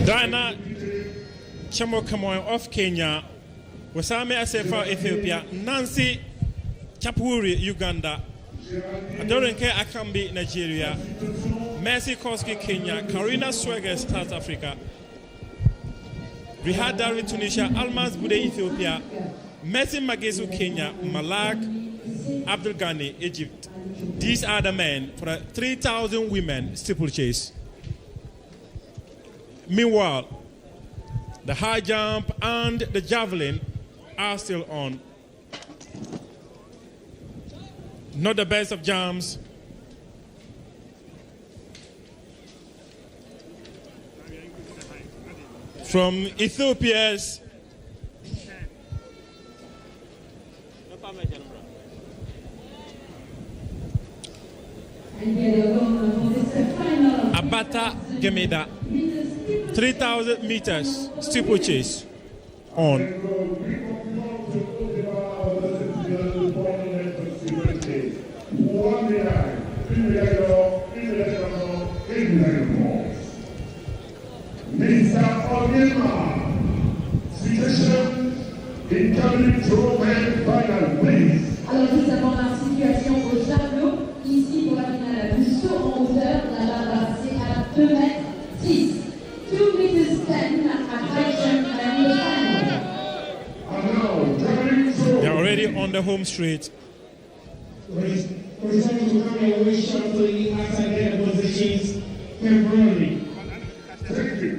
Diana Chamokamoy of Kenya, Wasame Asefa Ethiopia, Nancy Chapuri Uganda, Adorenke Akambi Nigeria, Mercy Koski Kenya, Karina Swagger South Africa, Rihad Dari Tunisia, Almas Bude Ethiopia, Mercy Magezu Kenya, Malak Abdul Ghani Egypt. These are the men for a 3,000 women steeplechase. Meanwhile, the high jump and the javelin are still on. Not the best of jumps. From Ethiopia's Abata Gemeda, 3,000 meters steeplechase on. Mr. Onyema, situation in coming through men final place. Alors nous avons la situation au javelot, ici pour la finale la plus chaude en hauteur, la barre passée à 2 mètres 10. 2 meters 10 at high jump and the final. They are already on the home straight. Thank you.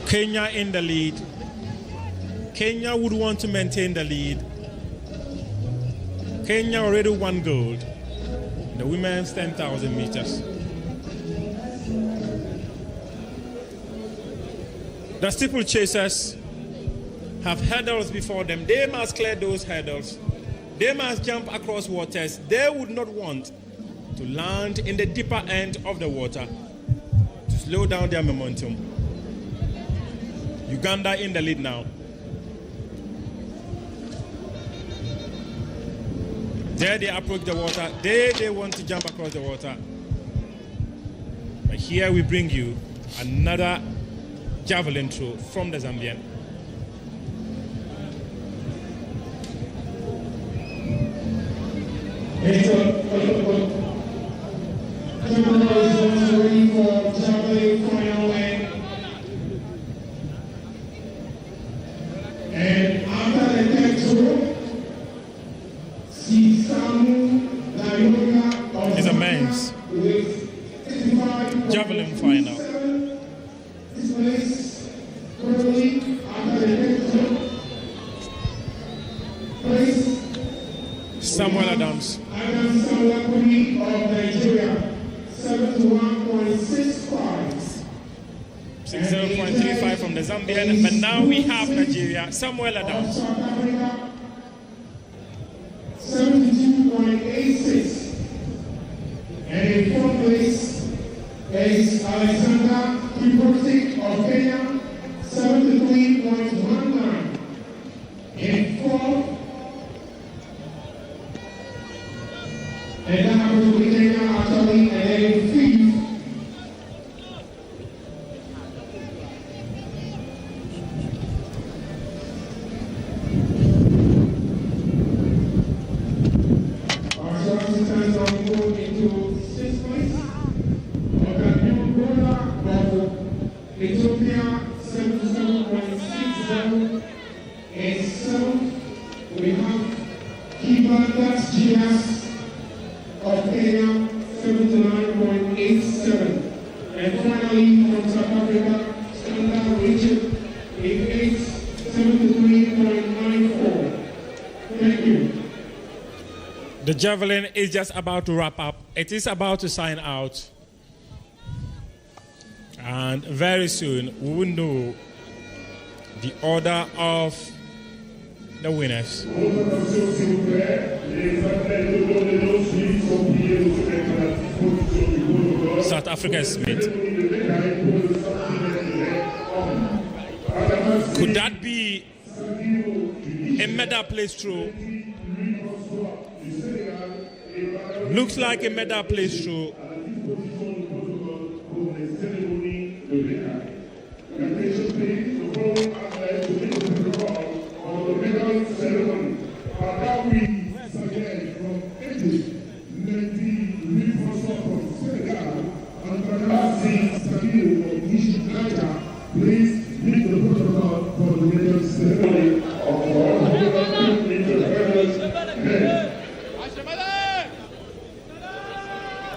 Kenya in the lead. Kenya would want to maintain the lead. Kenya already won gold. The women's 10,000 meters. The steeplechasers have hurdles before them. They must clear those hurdles. They must jump across waters. They would not want to land in the deeper end of the water to slow down their momentum. Uganda in the lead now. There they approach the water. They want to jump across the water. But here we bring you another javelin throw from the Zambian. And after the third throw, Sisamu Nayoga It's a men's javelin final. This place currently after the third throw, place Samuel Adams. Adam Salakuni of Nigeria, 71.65. 60.35 from the Zambian, but now we have Nigeria, Samuel Adams. South Africa, 72.86. And in fourth place is Alexander Kiprosik of Kenya, 73.19. In fourth, and that happens to be Kenya actually, and then in fifth, Ethiopia 77.60 and 7 we have Kibandas Gias of Kenya 79.87 and finally from South Africa Standard Richard 73.94. Thank you. The javelin is just about to wrap up. It is about to sign out. And very soon we will know the order of the winners. South Africa Smith. Could that be a medal place through Looks like a medal place show. Please meet the protocol for the medal ceremony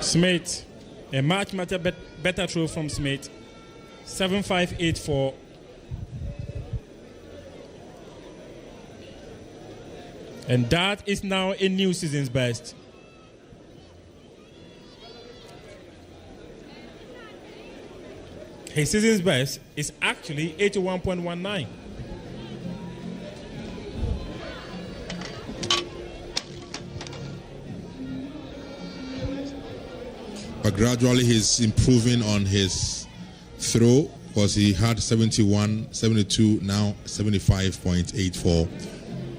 Smith, a much better throw from Smith. 7.584. And that is now a new season's best. His season's best is actually 81.19. But gradually he's improving on his throw because he had 71, 72, now 75.84.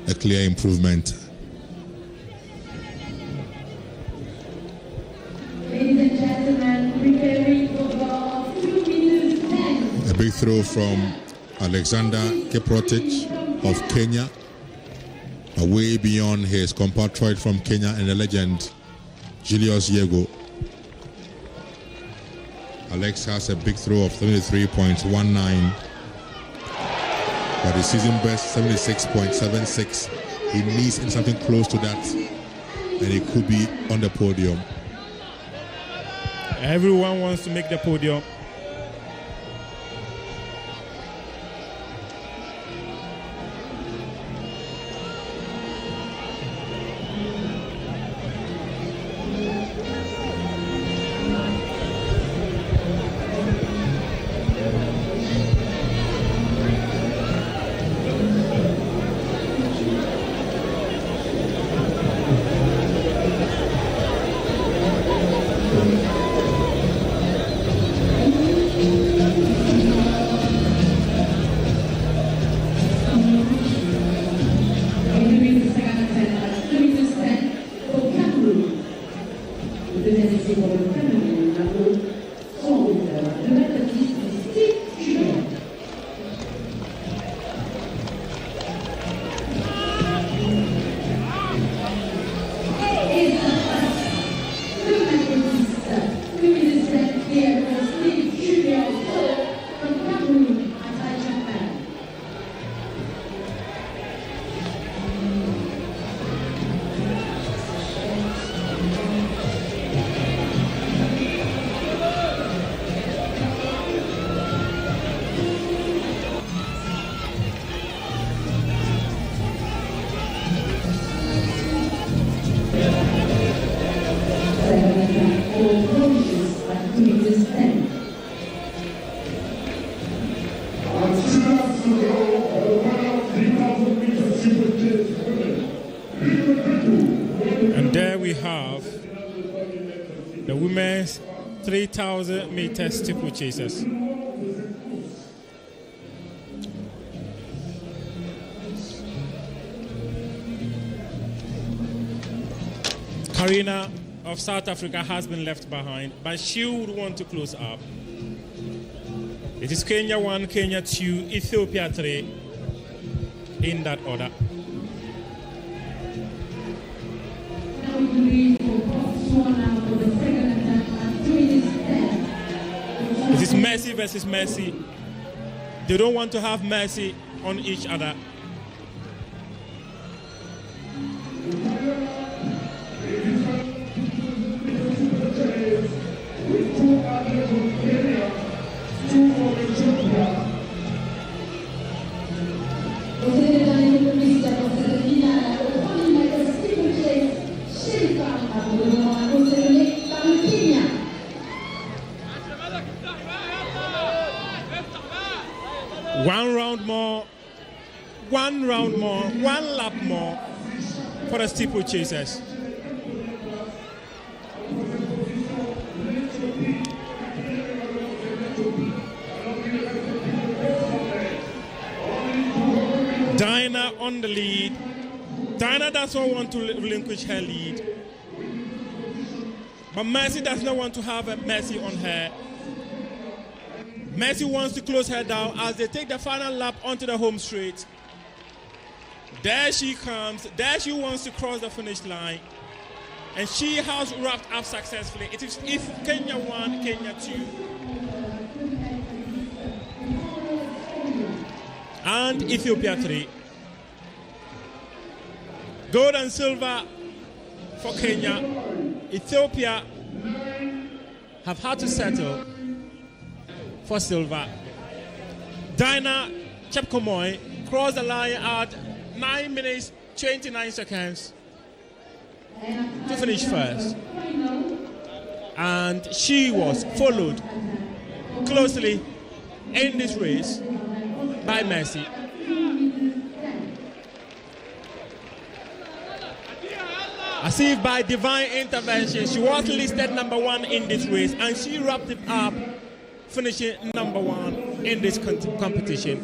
A clear improvement. Ladies and gentlemen, preparing for 2 minutes 10. A big throw from Alexander Kiprotich of Kenya. Way beyond his compatriot from Kenya and the legend Julius Yego. Alex has a big throw of 73.19. But his season best 76.76. He needs something close to that, and he could be on the podium. Everyone wants to make the podium. And there we have the women's 3,000 meter steeplechasers. Karina of South Africa has been left behind, but she would want to close up. It is Kenya 1, Kenya 2, Ethiopia 3 in that order. It is Mercy versus Mercy. They don't want to have mercy on each other. One round more, one lap more for the steeplechasers. Dinah on the lead Diana does not want to relinquish her lead. But Mercy does not want to have a Mercy on her. Mercy wants to close her down as they take the final lap onto the home straight. There she comes. There she wants to cross the finish line. And she has wrapped up successfully. It is if Kenya 1, Kenya 2. And Ethiopia 3. Gold and silver for Kenya. Ethiopia have had to settle for silver. Dinah Chepkomoy crossed the line at 9 minutes 29 seconds to finish first. And she was followed closely in this race by Mercy. As if by divine intervention, she was listed number 1 in this race, and she wrapped it up, finishing number 1 in this competition.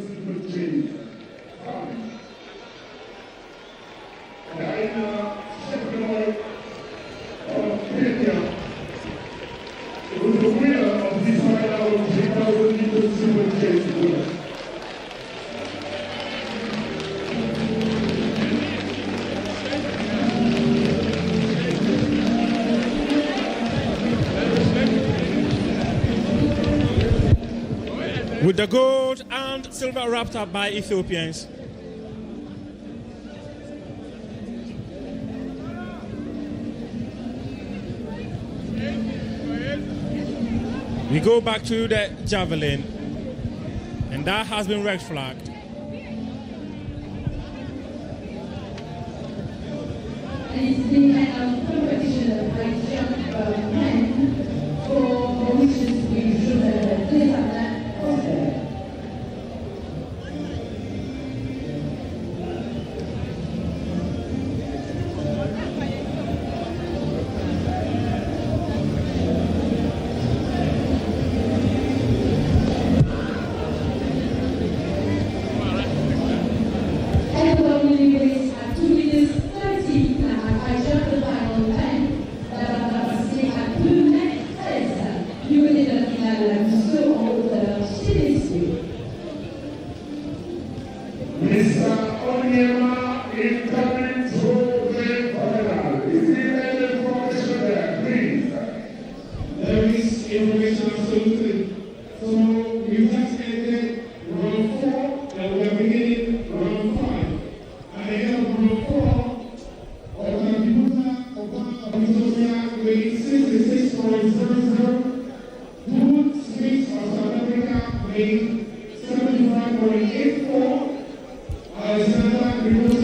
With the gold and silver wrapped up by Ethiopians. We go back to the javelin, and that has been red flagged.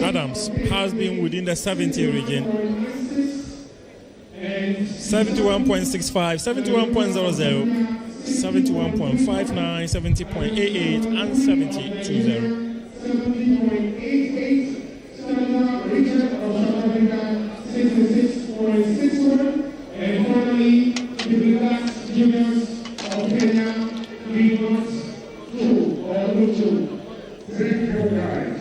Adams has been within the 70 region. 71.65, 71.00, 71.59, 70.88, and 70.20. And finally, the last juniors of Kenya, Legon Stadium. Thank you, guys.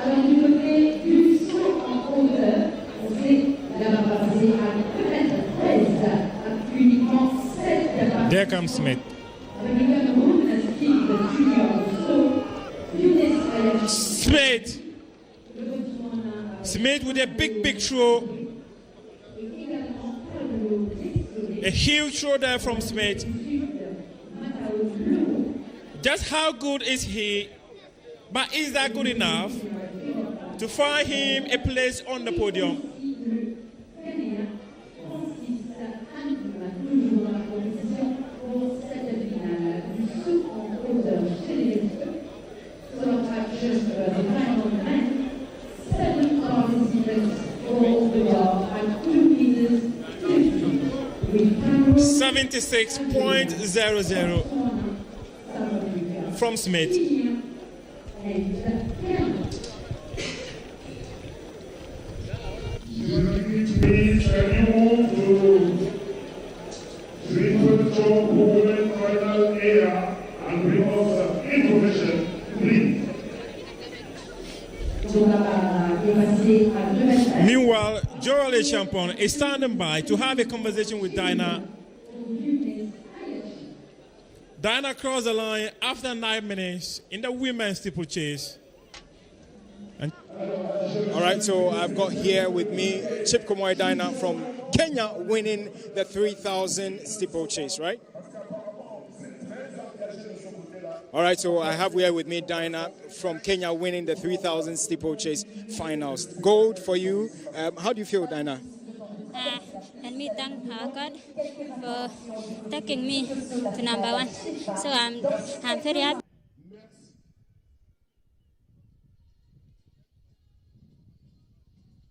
Alors, du côté du saut en hauteur, on sait la passé à peut-être 13, à uniquement 7 capacités. There comes Smith. Avec le Cameroun, inscrit le junior au saut, Smith. Smith with a big throw. A huge throw there from Smith. Just how good is he? But is that good enough to find him a place on the podium? .00 from Smith. Jolie Champon is standing by to have a conversation with Dinah. Dinah crossed the line after 9 minutes in the women's steeplechase. All right, so I've got here with me Chip Komoi Dinah from Kenya winning the 3,000 steeplechase, right? All right, so I have here with me Dinah from Kenya winning the 3,000 steeplechase finals. Gold for you. How do you feel, Dinah? And me thank God for taking me to number one. So I'm very happy.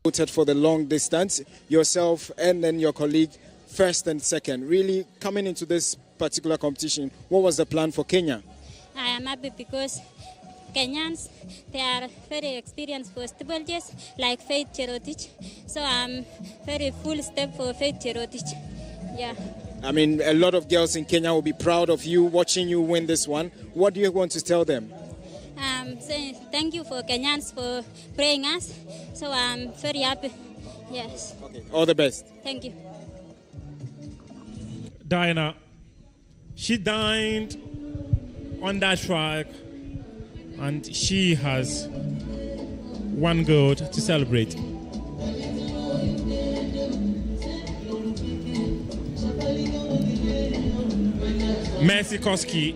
Voted for the long distance, yourself and then your colleague first and second. Really coming into this particular competition, what was the plan for Kenya? I am happy because Kenyans, they are very experienced for steeplechase, like Faith Cherotich. So I'm very full step for Faith Cherotich. Yeah. I mean, a lot of girls in Kenya will be proud of you, watching you win this one. What do you want to tell them? Saying thank you for Kenyans for praying us. So I'm very happy. Yes. Okay. All the best. Thank you. Dinah, she dined on that track and she has one gold to celebrate. Mercy Koski,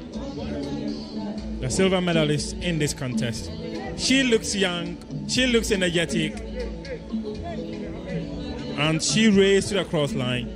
the silver medalist in this contest. She looks young, she looks energetic, and she raced to the cross line.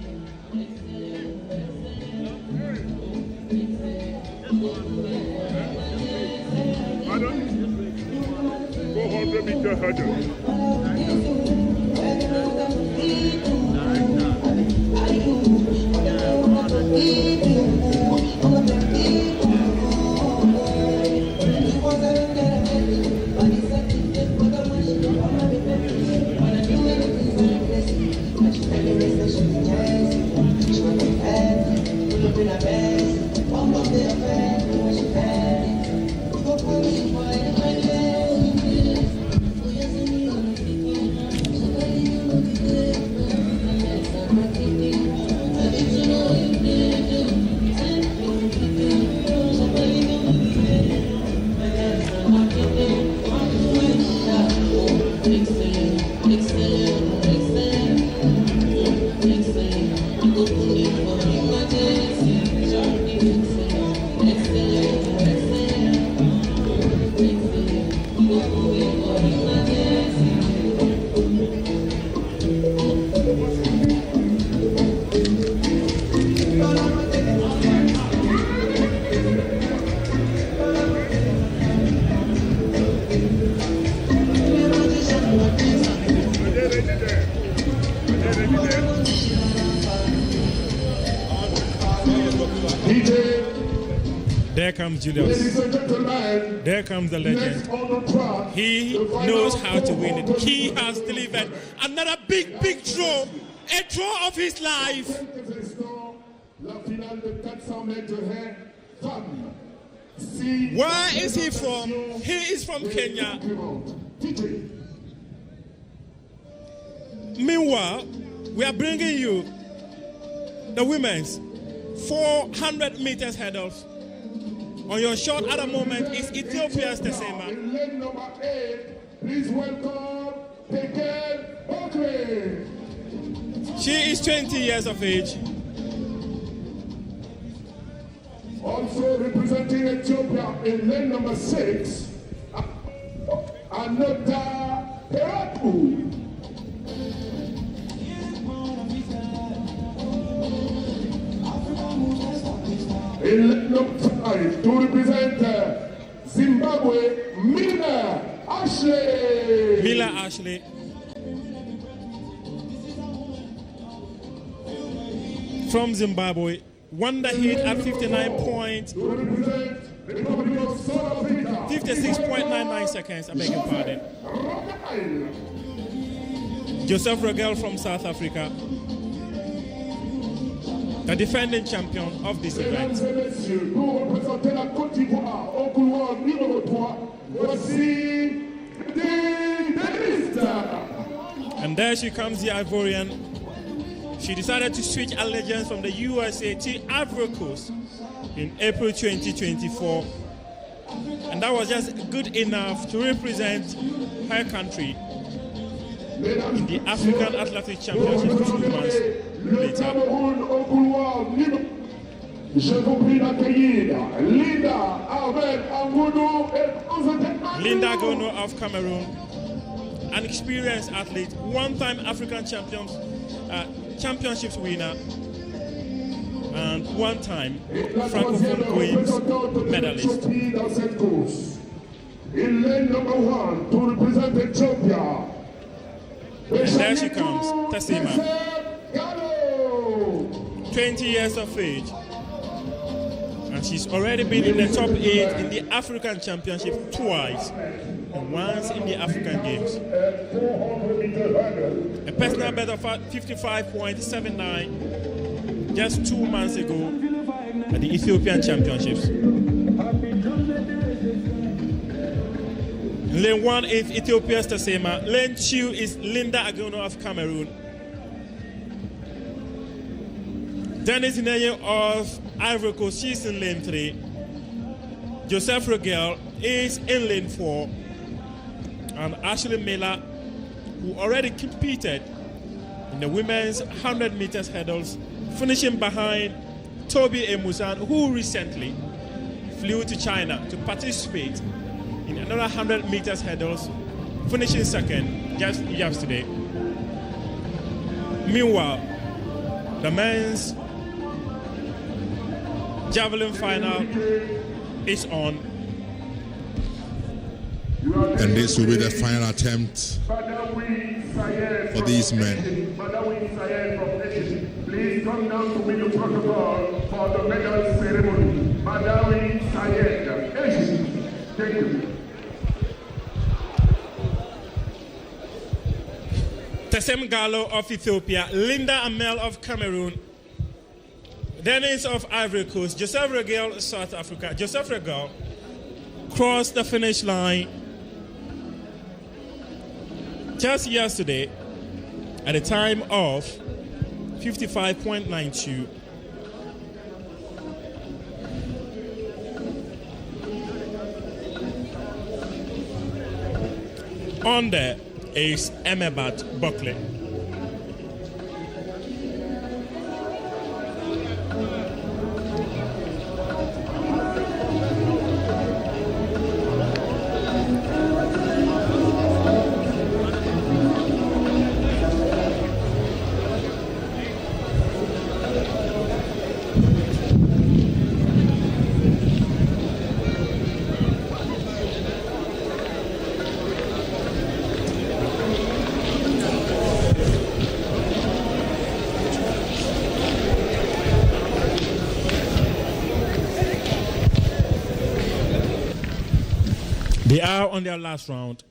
There comes Julius. There comes the legend. He knows how to win it. He has delivered another big draw. A draw of his life. Where is he from? He is from Kenya. Meanwhile, we are bringing you the women's 400 meters hurdles. On your shot at the moment is Ethiopia's Tesema. In number 8, please welcome Tekel Okre. She is 20 years of age. Also representing Ethiopia in lane number 6, Anota Peratu. In lane number 5, to represent Zimbabwe, Mila Ashley. Mila Ashley. From Zimbabwe, won the heat at 56.99 seconds. I beg your pardon. Joseph Rogel from South Africa, the defending champion of this event. And there she comes, the Ivorian. She decided to switch allegiance from the USA to Ivory Coast in April 2024. And that was just good enough to represent her country in the African Athletics Championship 2 months later. Linda Gono of Cameroon, an experienced athlete, one-time African championships winner, and one-time Francophone Games medalist. In lane number 1 to represent Ethiopia. And there she comes, Tassima, 20 years of age. And she's already been in the top 8 in the African Championship twice, and once in the African Games. A personal best of 55.79 just 2 months ago at the Ethiopian Championships. Lane 1 is Ethiopia's Tassima. Lane 2 is Linda Agono of Cameroon. Dennis Ineye of Ivory Coast, she's in lane 3. Joseph Regel is in lane 4. And Ashley Miller, who already competed in the women's 100 meters hurdles, finishing behind Toby Emusan, who recently flew to China to participate in another 100 meters hurdles, finishing second just yesterday. Meanwhile, the men's javelin final is on. And this will be the final attempt for these men. Please come down to win the protocol for the medal ceremony. Madawi Sayed, thank you. Tessem Gallo of Ethiopia, Linda Amel of Cameroon, Dennis of Ivory Coast, Joseph Regel, South Africa. Joseph Regel crossed the finish line just yesterday at a time of 55.92. On there is Emebat Buckley. They are on their last round.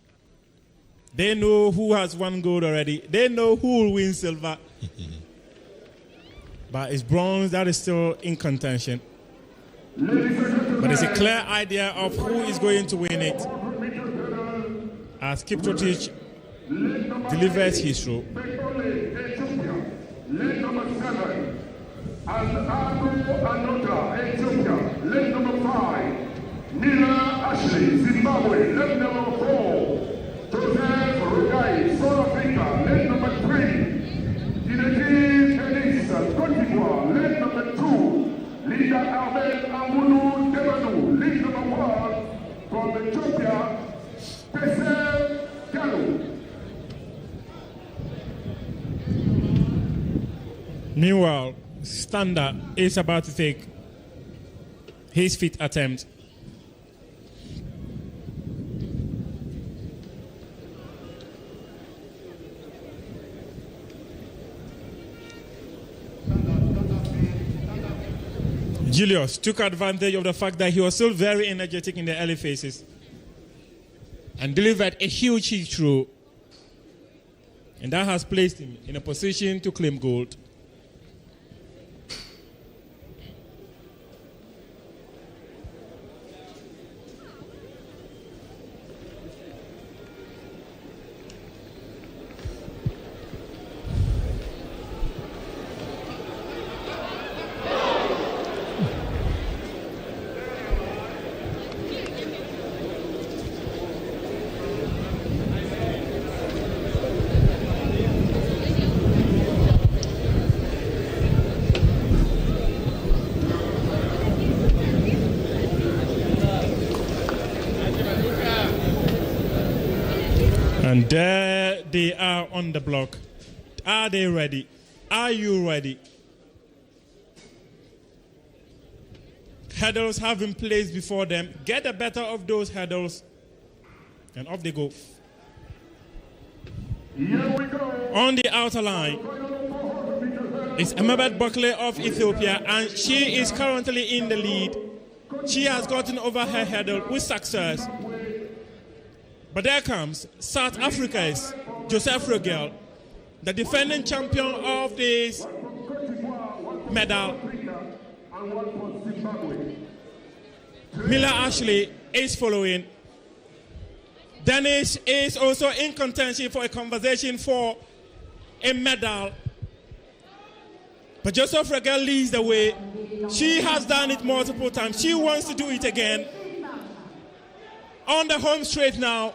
They know who has won gold already. They know who will win silver. But it's bronze that is still in contention. But there's a clear idea of who is going to win it as Kipchoge delivers his throw. Leg number 7, Anota, Ethiopia. Leg number 5, Mila Ashley, Zimbabwe. Leg number 4, Joseph Rugai, South Africa. Leg number 3, Dineki Elis, Cote d'Ivoire. Leg number 2, Linda Albert Amunu Debanu. Leg number 1, from Ethiopia, Pesel Gallo. Meanwhile, Stander is about to take his fifth attempt. Julius took advantage of the fact that he was still very energetic in the early phases and delivered a huge hit throw. And that has placed him in a position to claim gold. they are on the block. Are they ready? Are you ready? Hurdles have been placed before them. Get the better of those hurdles. And off they go. Here we go. On the outer line is Emabet Buckley of Ethiopia, and she is currently in the lead. She has gotten over her hurdle with success. But there comes South Africa's Joseph Rogel, the defending champion of this medal. Mila Ashley is following. Dennis is also in contention for a conversation for a medal. But Joseph Rogel leads the way. She has done it multiple times. She wants to do it again. On the home straight now.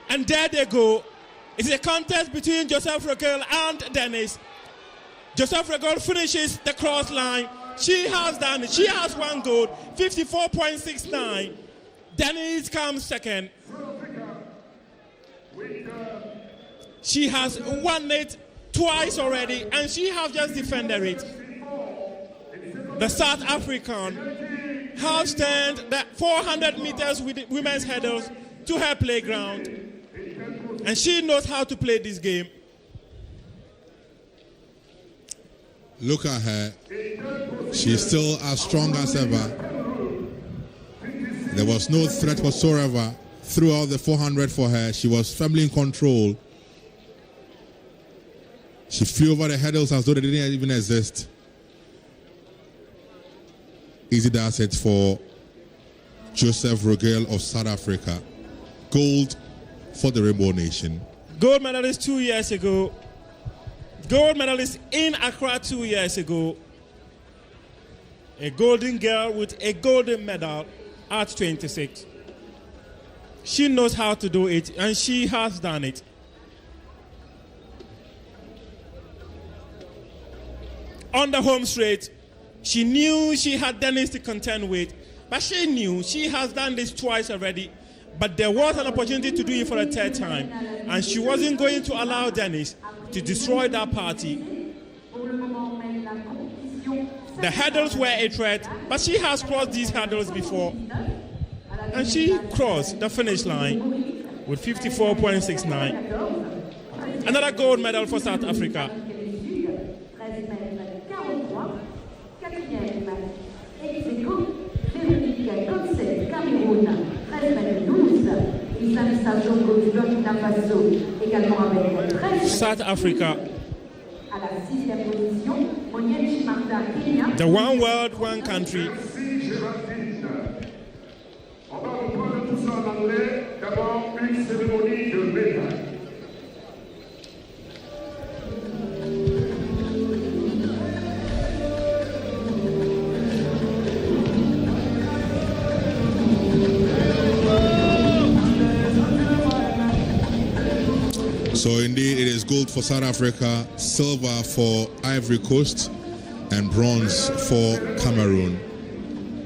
And there they go. It's a contest between Joseph Rogel and Dennis. Joseph Rogel finishes the cross line. She has done it. She has one gold, 54.69. Dennis comes second. She has won it twice already, and she has just defended it. The South African has turned the 400 meters with women's hurdles to her playground, and she knows how to play this game. Look at her. She's still as strong as ever. There was no threat whatsoever throughout the 400 for her. She was firmly in control. She flew over the hurdles as though they didn't even exist. Easy does it for Joseph Rogel of South Africa. Gold for the Rainbow Nation. Gold medalist 2 years ago. Gold medalist in Accra 2 years ago. A golden girl with a golden medal at 26. She knows how to do it, and she has done it. On the home straight, she knew she had Dennis to contend with, but she knew she has done this twice already. But there was an opportunity to do it for a third time, and she wasn't going to allow Dennis to destroy that party. The hurdles were a threat, but she has crossed these hurdles before, and she crossed the finish line with 54.69. Another gold medal for South Africa. South Africa, the one world, one country. So indeed, it is gold for South Africa, silver for Ivory Coast, and bronze for Cameroon.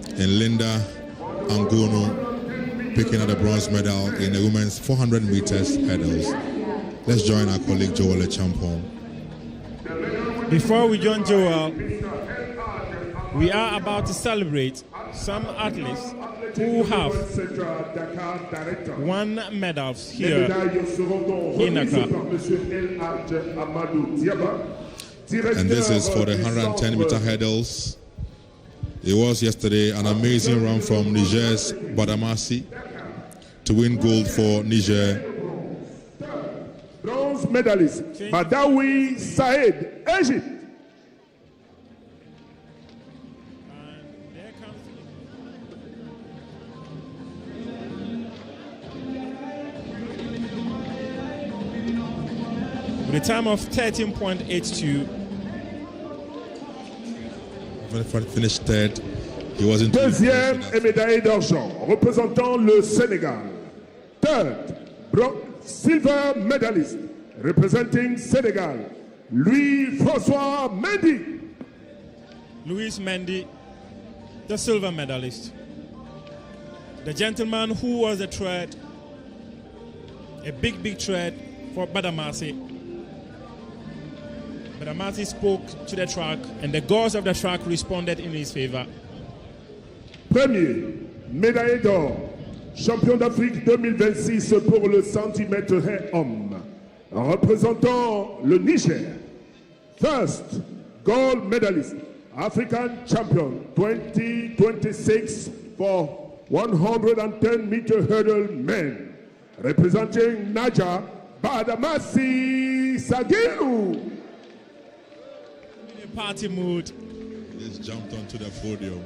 And Linda Angono picking up the bronze medal in the women's 400 meters hurdles. Let's join our colleague Joel Champon. Before we join Joel, we are about to celebrate some athletes who have won medals here in Accra. And this is for the 110 meter hurdles. It was yesterday an amazing run from Niger's Badamasi to win gold for Niger. Bronze medalist Badawi Said, Egypt. With a time of 13.82. When he finished third, he wasn't. Deuxième et médaille d'argent représentant le Sénégal. Third, silver medalist representing Senegal, Louis-François Mendy. Louis Mendy, the silver medalist. The gentleman who was a threat, a big threat for Badamasi. Badamasi spoke to the track, and the gods of the track responded in his favor. Premier, médaille d'or, champion d'Afrique 2026 pour le centimètre homme, représentant le Niger. First, gold medalist, African champion 2026 for 110-meter hurdle men, representing Niger, Badamasi Sagiru. In a party mood, He just jumped onto the podium.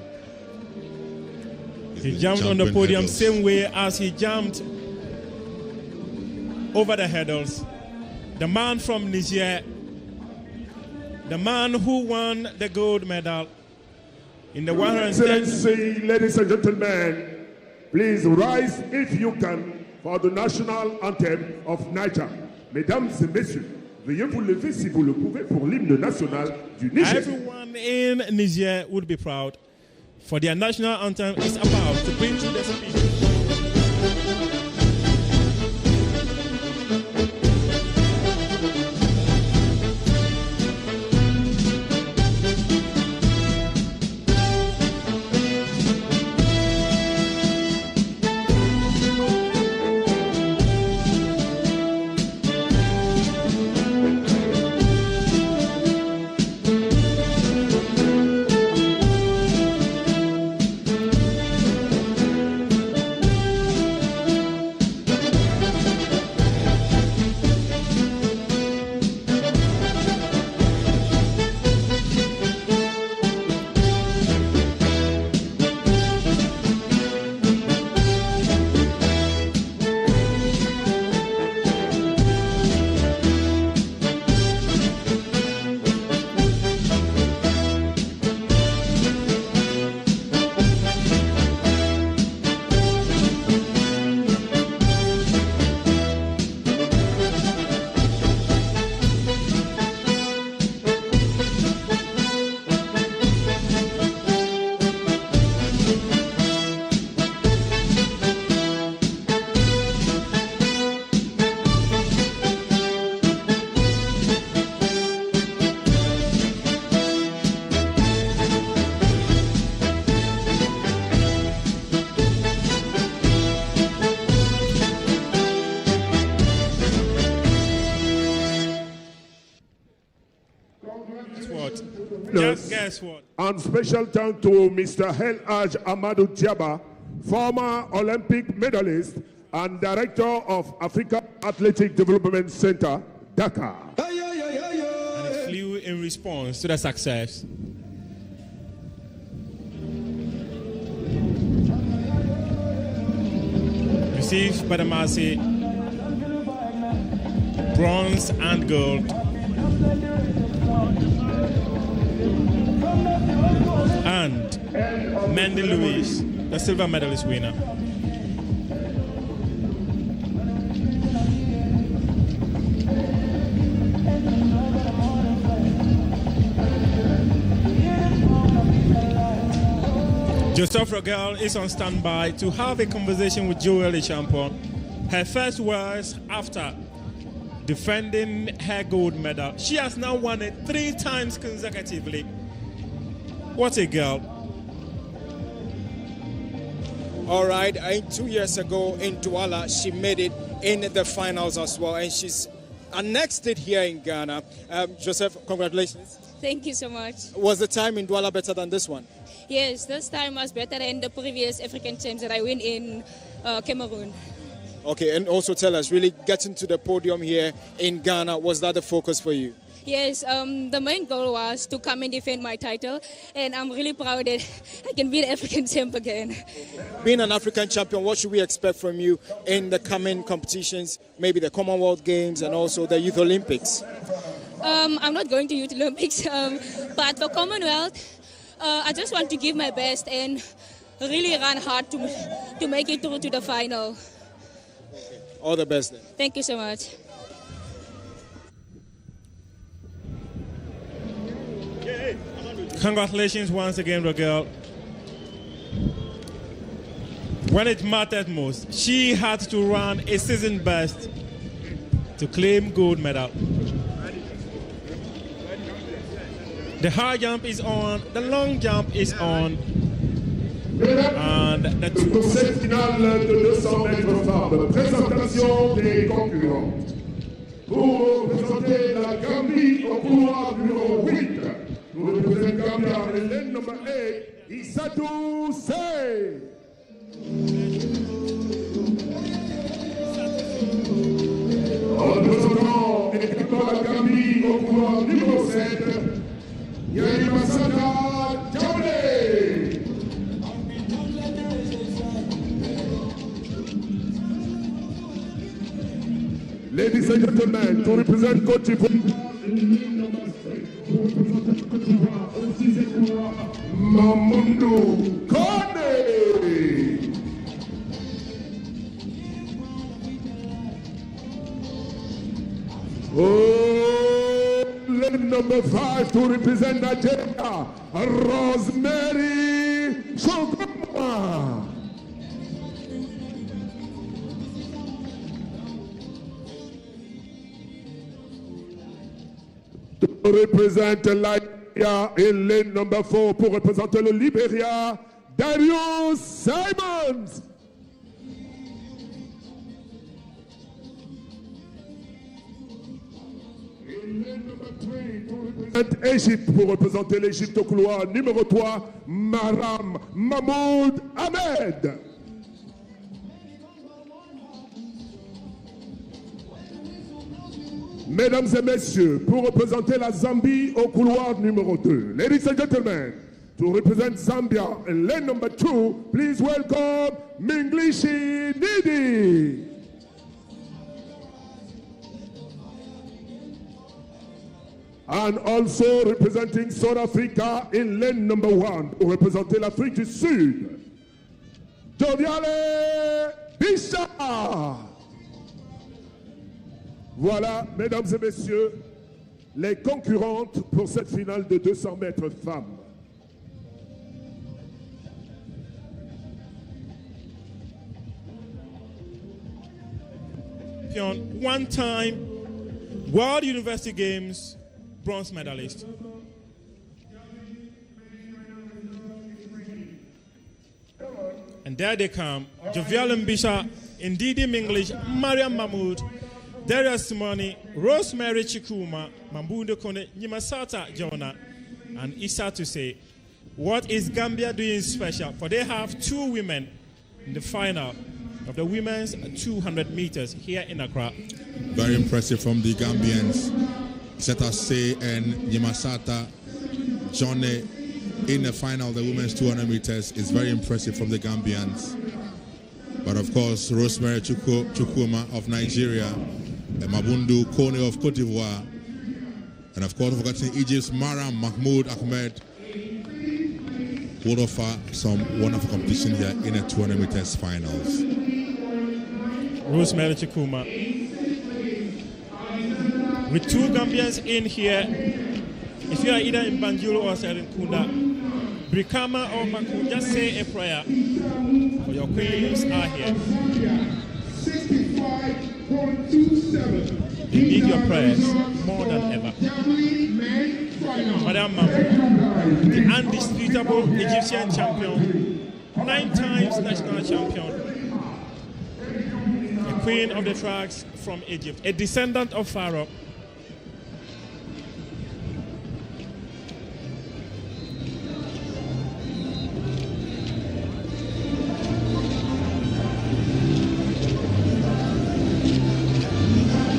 he jumped on the podium same way as he jumped over the hurdles. The man from Niger, the man who won the gold medal in the 110. Excellency, ladies and gentlemen, please rise if you can for the national anthem of Niger. Mesdames et messieurs, veuillez vous lever si vous le pouvez pour l'hymne national du Niger. Everyone in Niger would be proud, for their national anthem is about to bring to the speech. Guess what? And special thanks to Mr. Haj Amadou Diaba, former Olympic medalist and director of Africa Athletic Development Center, Dakar. And it flew in response to the success. Received by the Masi, bronze and gold. And Mendy Lewis, the silver medalist winner. Joseph Rogel is on standby to have a conversation with Joelle Dechampon. Her first words after defending her gold medal. She has now won it 3 times consecutively. What a girl. All right, 2 years ago in Douala, she made it in the finals as well, and she's annexed it here in Ghana. Joseph, congratulations. Thank you so much. Was the time in Douala better than this one? Yes, this time was better than the previous African Champs that I win in Cameroon. Okay, and also tell us, really getting to the podium here in Ghana, was that the focus for you? Yes, the main goal was to come and defend my title, and I'm really proud that I can be the African champ again. Being an African champion, what should we expect from you in the coming competitions, maybe the Commonwealth Games and also the Youth Olympics? I'm not going to Youth Olympics, but for Commonwealth, I just want to give my best and really run hard to make it through to the final. Okay. All the best then. Thank you so much. Congratulations once again, Rogel. When it mattered most, she had to run a season best to claim gold medal. The high jump is on, the long jump is on, and the Pour cette finale de 200 mètres femmes, présentation des concurrents. Pour présenter la Gambie au couloir numéro 8, nous représentons Gambia en ligne numéro 8, Isatou Sey. En représentant l'équipe de la Gambie au couloir numéro 7, Yari Masada Djaoulé. Ladies and gentlemen, to represent Côte d'Ivoire, Mamoudou Kone. Oh, lane number 5 to represent Nigeria, Rosemary Chokoma. To represent Liberia in lane number 4 pour représenter le Liberia, Darius Simons. In lane number 3 to represent Égypte pour représenter l'Égypte au couloir numéro 3, Maram Mahmoud Ahmed. Mesdames et messieurs, pour représenter la Zambie au couloir numéro 2. Ladies and gentlemen, to represent Zambia in lane number 2, please welcome Minglishi Nidi. And also representing South Africa in lane number 1, pour représenter l'Afrique du Sud, Joviale Bisha. Voilà, mesdames et messieurs, les concurrentes pour cette finale de 200 mètres femmes. One-time World University Games bronze medalist. And there they come, Jovial Mbisha, Ndidi Minglish, Mariam Mahmoud, Darius Simoni, Rosemary Chikuma, Mambundo Kone, Nyimasata Jonah, and Isatou Sey. What is Gambia doing special? For they have 2 women in the final of the women's 200 meters here in Accra. Very impressive from the Gambians. Isatou Sey and Nyimasata Jonah in the final of the women's 200 meters is very impressive from the Gambians. But of course, Rosemary Chukuma of Nigeria, Mabundu Kone of Cote d'Ivoire, and of course, forgotten Egypt's Maram Mahmoud Ahmed would offer some wonderful competition here in the 200 meters finals. Rosemary Chukuma. With 2 Gambians in here, if you are either in Banjul or Serenkunda, Brikama or Maku, just say a prayer for your queens are here. 65.27. They need your prayers more than ever. Madam Mahmoud, the undisputable Egyptian champion, 9 times national champion, a queen of the tracks from Egypt, a descendant of Pharaoh.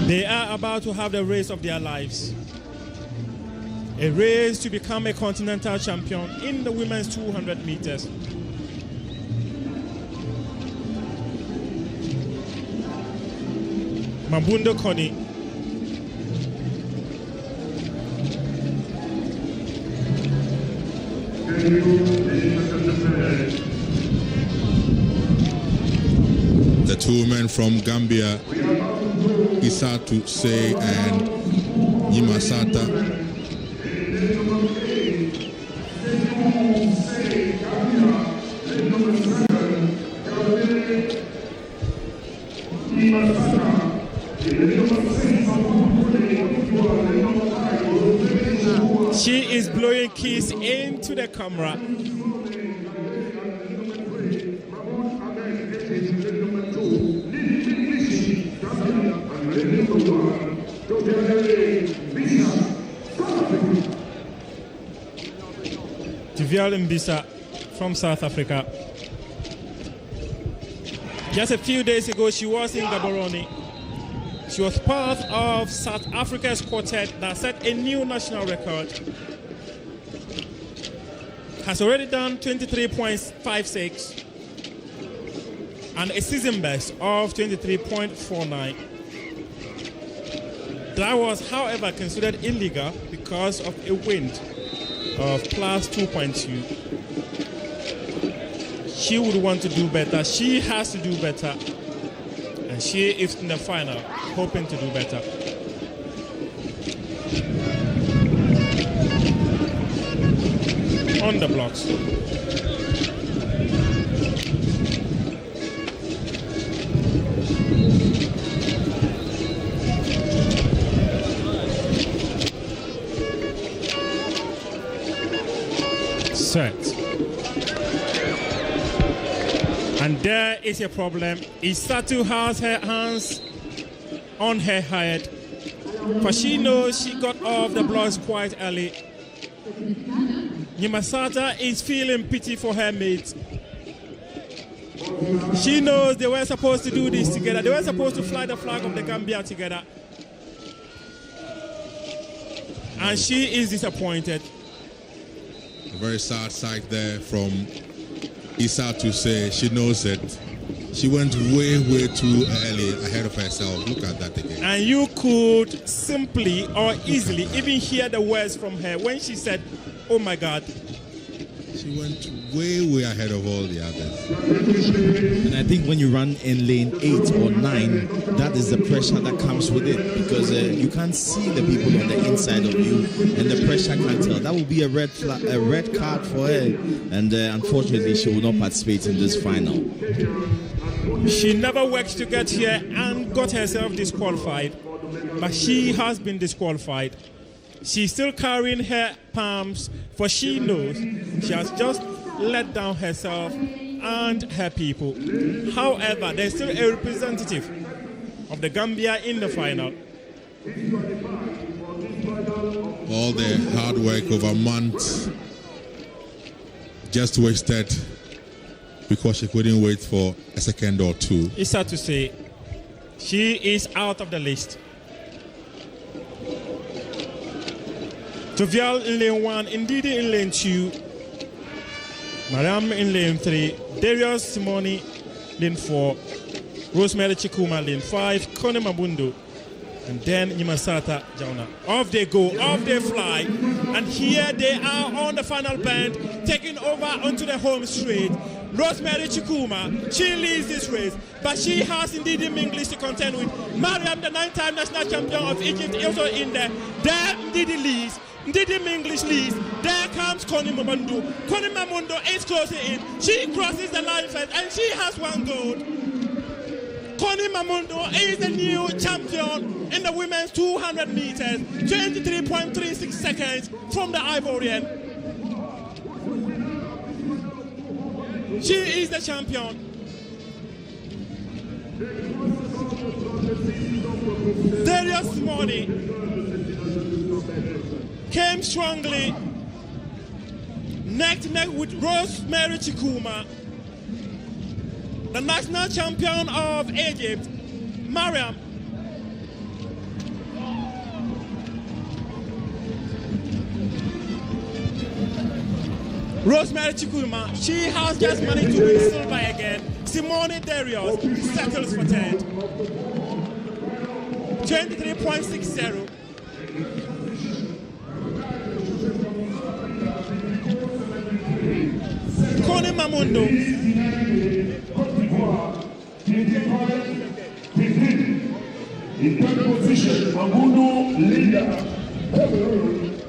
They are about to have the race of their lives. A race to become a continental champion in the women's 200 meters. Mambundo Kone. The 2 men from Gambia, Isatou Sey and Nyimasata. Thank you. She is blowing kiss into the camera. Javier Mbisa from South Africa. Just a few days ago, she was in Gaborone. She was part of South Africa's quartet that set a new national record. Has already done 23.56 and a season best of 23.49. That was, however, considered illegal because of a wind of plus 2.2. She would want to do better. She has to do better. And she is in the final, hoping to do better. On the blocks. Set. And there is a problem. Isatu has her hands on her head, for she knows she got off the blocks quite early. Nyimasata is feeling pity for her mates. She knows they were supposed to do this together. They were supposed to fly the flag of the Gambia together. And she is disappointed. A very sad sight there from Issa to say she knows that she went way too early ahead of herself. Look at that again. And you could simply or easily even hear the words from her when she said, "Oh my God." She went way ahead of all the others. And I think when you run in lane 8 or 9, that is the pressure that comes with it, because you can't see the people on the inside of you, and the pressure can tell. That will be a red card for her, and unfortunately she will not participate in this final. She never worked to get here and got herself disqualified, but she has been disqualified. She's still carrying her palms, for she knows she has just let down herself and her people. However, there's still a representative of the Gambia in the final. All the hard work over months just wasted because she couldn't wait for a second or two. It's sad to say she is out of the list. Jovial in lane 1, Ndidi in lane 2, Mariam in lane 3, Darius Simoni lane 4, Rosemary Chikuma lane 5, Kone Mabundo, and then Nyimasata Jauna. Off they go, off they fly, and here they are on the final bend, taking over onto the home straight. Rosemary Chikuma, she leads this race, but she has indeed English to contend with. Mariam, the 9-time national champion of Egypt, also in there. There Ndidi leads. Ndidi English leads. There comes Kone Mabundo. Kone Mabundo is closing in. She crosses the line first, and she has one gold. Kone Mabundo is the new champion in the women's 200 meters, 23.36 seconds from the Ivorian. She is the champion. Darius Simoni came strongly, neck to neck with Rosemary Chikuma. The national champion of Egypt, Mariam. Rosemary Chikuma, she has just managed to win silver again. Simone Darius settles for third. 23.60. Kone Mabundo. In third position, Mabundo leader,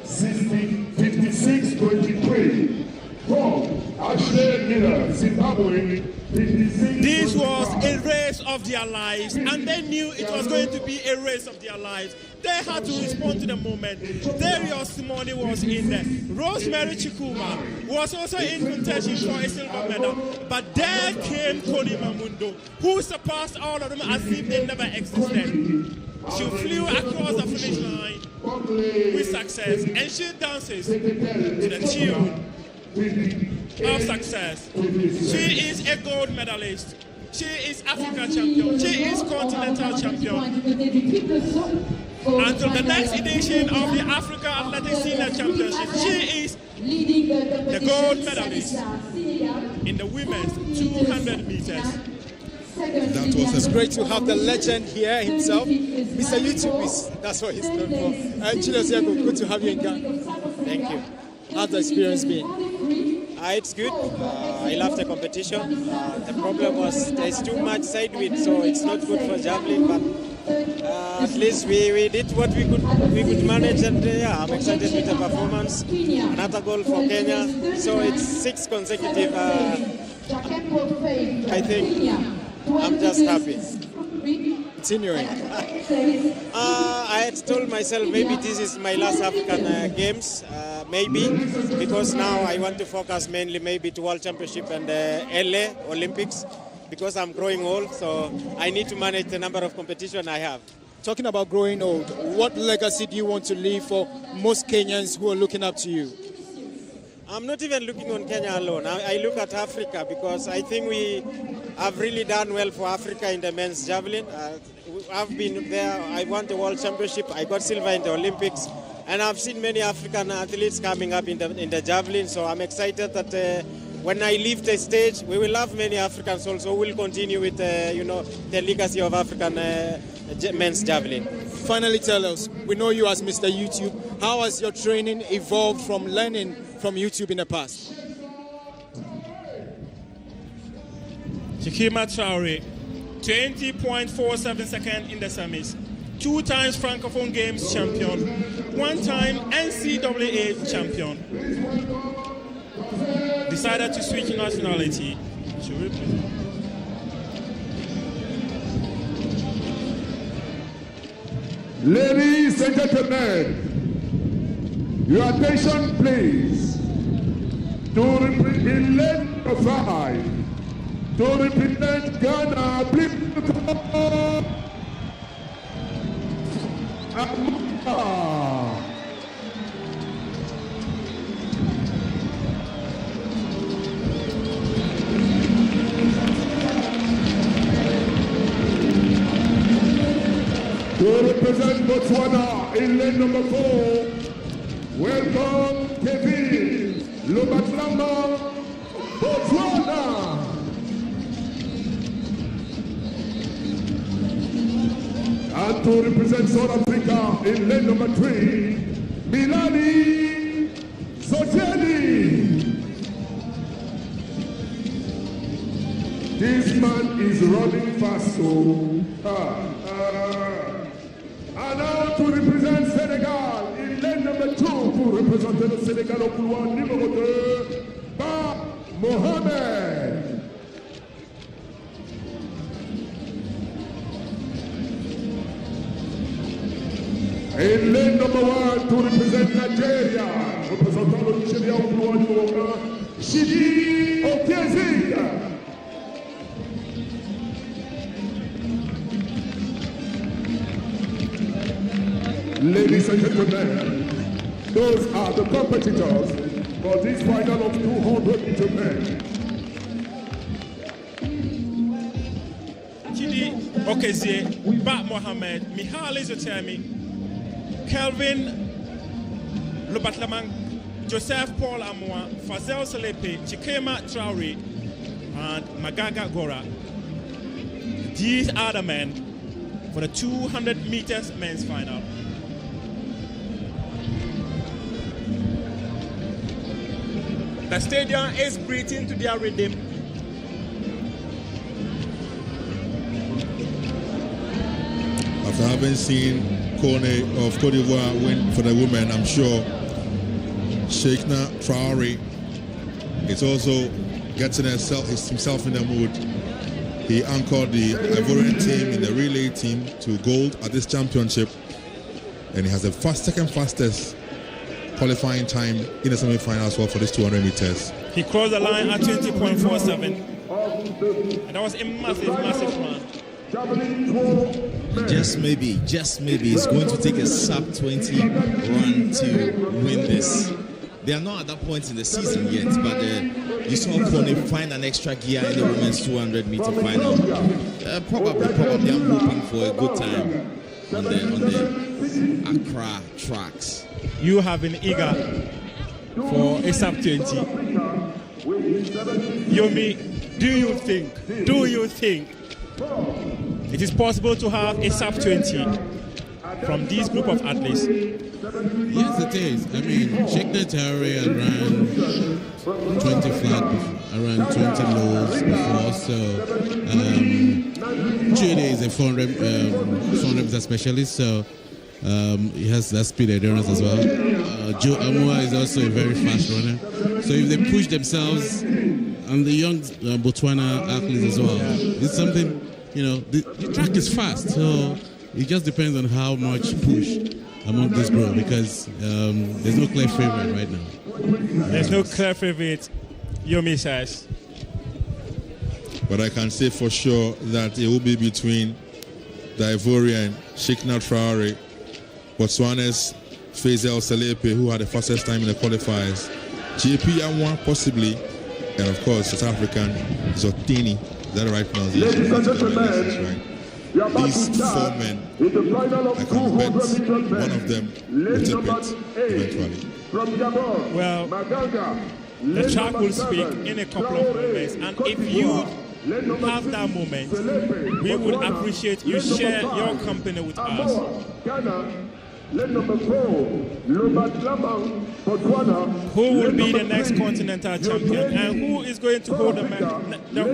56.23. From Ashley Miller, Zimbabwe, 56. This was a race of of their lives, and they knew it was going to be a race of their lives. They had to respond to the moment. Darius Simone was in there. Rosemary Chikuma was also in contention for a silver medal. But there came Connie Mamundo, who surpassed all of them as if they never existed. She flew across the finish line with success, and she dances to the tune of success. She is a gold medalist. She is Africa champion. She is continental champion. Until the next edition of the Africa Athletics Senior Championship, she is the gold medalist in the women's 200 meters. It's great to have the legend here himself. Mr. YouTube, that's what he's known for. Julius Yago, good to have you in Ghana. Thank you. How's the experience been? It's good. I love the competition. The problem was there's too much side wind, so it's not good for javelin. But at least we did what we could manage, and I'm excited with the performance. Another goal for Kenya. So it's 6 consecutive. I think I'm just happy. Continuing. I had told myself maybe this is my last African Games, maybe, because now I want to focus mainly maybe to World Championship and LA Olympics, because I'm growing old, so I need to manage the number of competition I have. Talking about growing old, what legacy do you want to leave for most Kenyans who are looking up to you? I'm not even looking on Kenya alone. I look at Africa, because I think we have really done well for Africa in the men's javelin. I've been there. I won the World Championship. I got silver in the Olympics. And I've seen many African athletes coming up in the javelin. So I'm excited that when I leave the stage, we will have many Africans also. We'll continue with the legacy of African men's javelin. Finally, tell us, we know you as Mr. YouTube. How has your training evolved from learning from YouTube in the past? Chikima Traore, 20.47 seconds in the semis. 2 times Francophone Games champion. 1 time NCAA champion. Decided to switch nationality. Ladies and gentlemen, your attention please. To represent the 5, to represent Ghana, please. To represent Botswana in lane number 4, welcome Kevin Lobatlama, Botswana. And to represent South Africa in lane number 3, Milani Zoteli. This man is running fast, so. And now to represent Senegal in lane number 2, pour représenter le Sénégal au couloir numéro 2, Ba Mohamed. In lane number 1, to represent Nigeria, représentant le Nigeria au couloir numéro 1, Chidi Okezik. Ladies and gentlemen, those are the competitors for this final of 200-meter men. Chidi Okezie, Ba Mohamed, Mihaly Zotemi, Kelvin Lobatlamang, Joseph Paul Amoa, Fazel Selepe, Chikema Traore, and Magaga Gora. These are the men for the 200 meters men's final. The stadium is breathing to their rhythm. After having seen Kone of Cote d'Ivoire win for the women, I'm sure Sheikna Traore is also getting himself in the mood He anchored the Ivorian team in the relay team to gold at this championship, and he has the second fastest qualifying time in the semi-finals for this 200 meters. He crossed the line at 20.47, and that was a massive run. Just maybe, it's going to take a sub-20 run to win this. They are not at that point in the season yet, but you saw Kone find an extra gear in the women's 200-meter final. Probably, I'm hoping for a good time on the ACCRA tracks. You have been eager for a sub-20. Yomi, do you think it is possible to have a sub-20 from this group of athletes? Yes, it is. I mean, Sheikna Traore ran 20 flat, around 20 lows before. So, Chide is a 400 meter specialist, so he has that speed endurance as well. Joe Amua is also a very fast runner. So if they push themselves, and the young Botswana athletes as well, it's something, the track is fast. So it just depends on how much push among this group, because there's no clear favorite right now. There's no clear favorite, Yomi says. But I can say for sure that it will be between the Ivorian Sheikna Traore, Botswana's Faisal Salepe, who had the fastest time in the qualifiers, JP Amwa possibly, and of course South African Zotini. Is that the right pronunciation? Right. These four men, I can bet one of them will tip it eventually. Well, the track will speak in a couple of moments, and if you have that moment, we would appreciate you share your company with us. Who will be the next continental champion, and who is going to hold the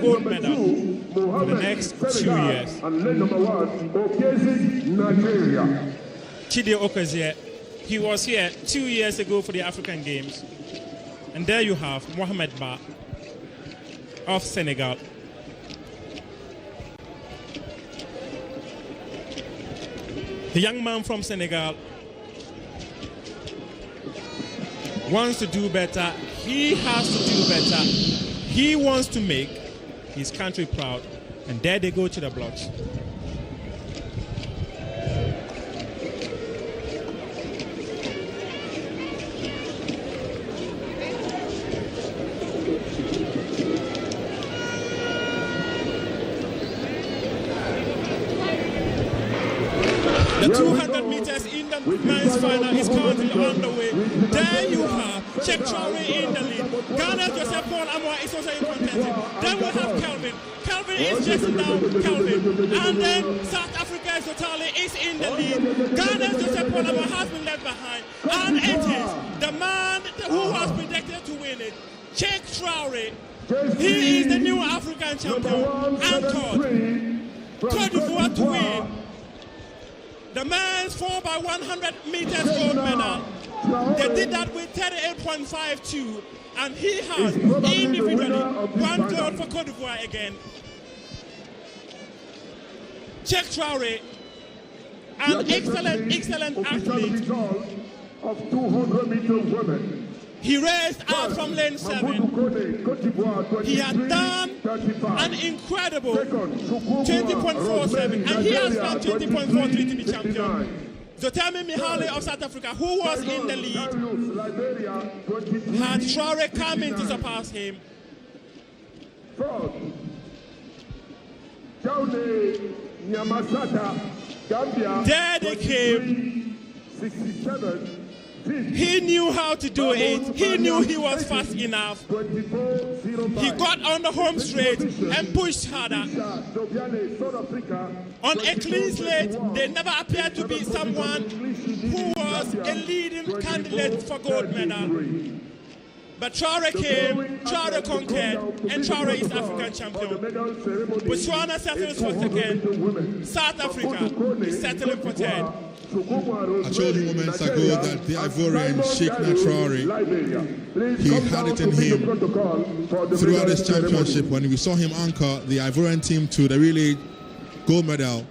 gold medal for the next 2 years? Chide Okezie, he was here 2 years ago for the African Games. And there you have Mohamed Ba of Senegal. The young man from Senegal wants to do better. He has to do better. He wants to make his country proud. And there they go to the blocks. The 200 meters in the men's final is currently underway. There you have Cheikh Traore in the lead. Ghana's Joseph Paul Amoah is also in contention. Then we'll have Kelvin. Kelvin is chasing down Kelvin. And then South Africa's Zotale is in the lead. Ghana's Joseph Paul Amoah has been left behind. And it is the man who was predicted to win it, Cheikh Traore. He is the new African champion. Anchored Côte d'Ivoire to win the men's 4x100 meters gold medal. They did that with 38.52, and he has individually one gold for Côte d'Ivoire again. Cheikh Traore, an excellent athlete. Of 200 meter women. He raced out from lane 7. He had done an incredible 20.47, and he has done 20.43 to be champion. Zotami Mihale of South Africa, who was in the lead, had Traore come in to surpass him. There they came. 67. He knew how to do it. He knew he was fast enough. He got on the home straight and pushed harder. On a clean slate, there never appeared to be someone who was a leading candidate for gold medal. But Traore came, Traore conquered, and Traore is African champion. Botswana settles for second. South Africa is settling for third. I told you moments ago that the Ivorian Sheikh Traore, he had it in him throughout this championship. When we saw him anchor the Ivorian team to the relay gold medal,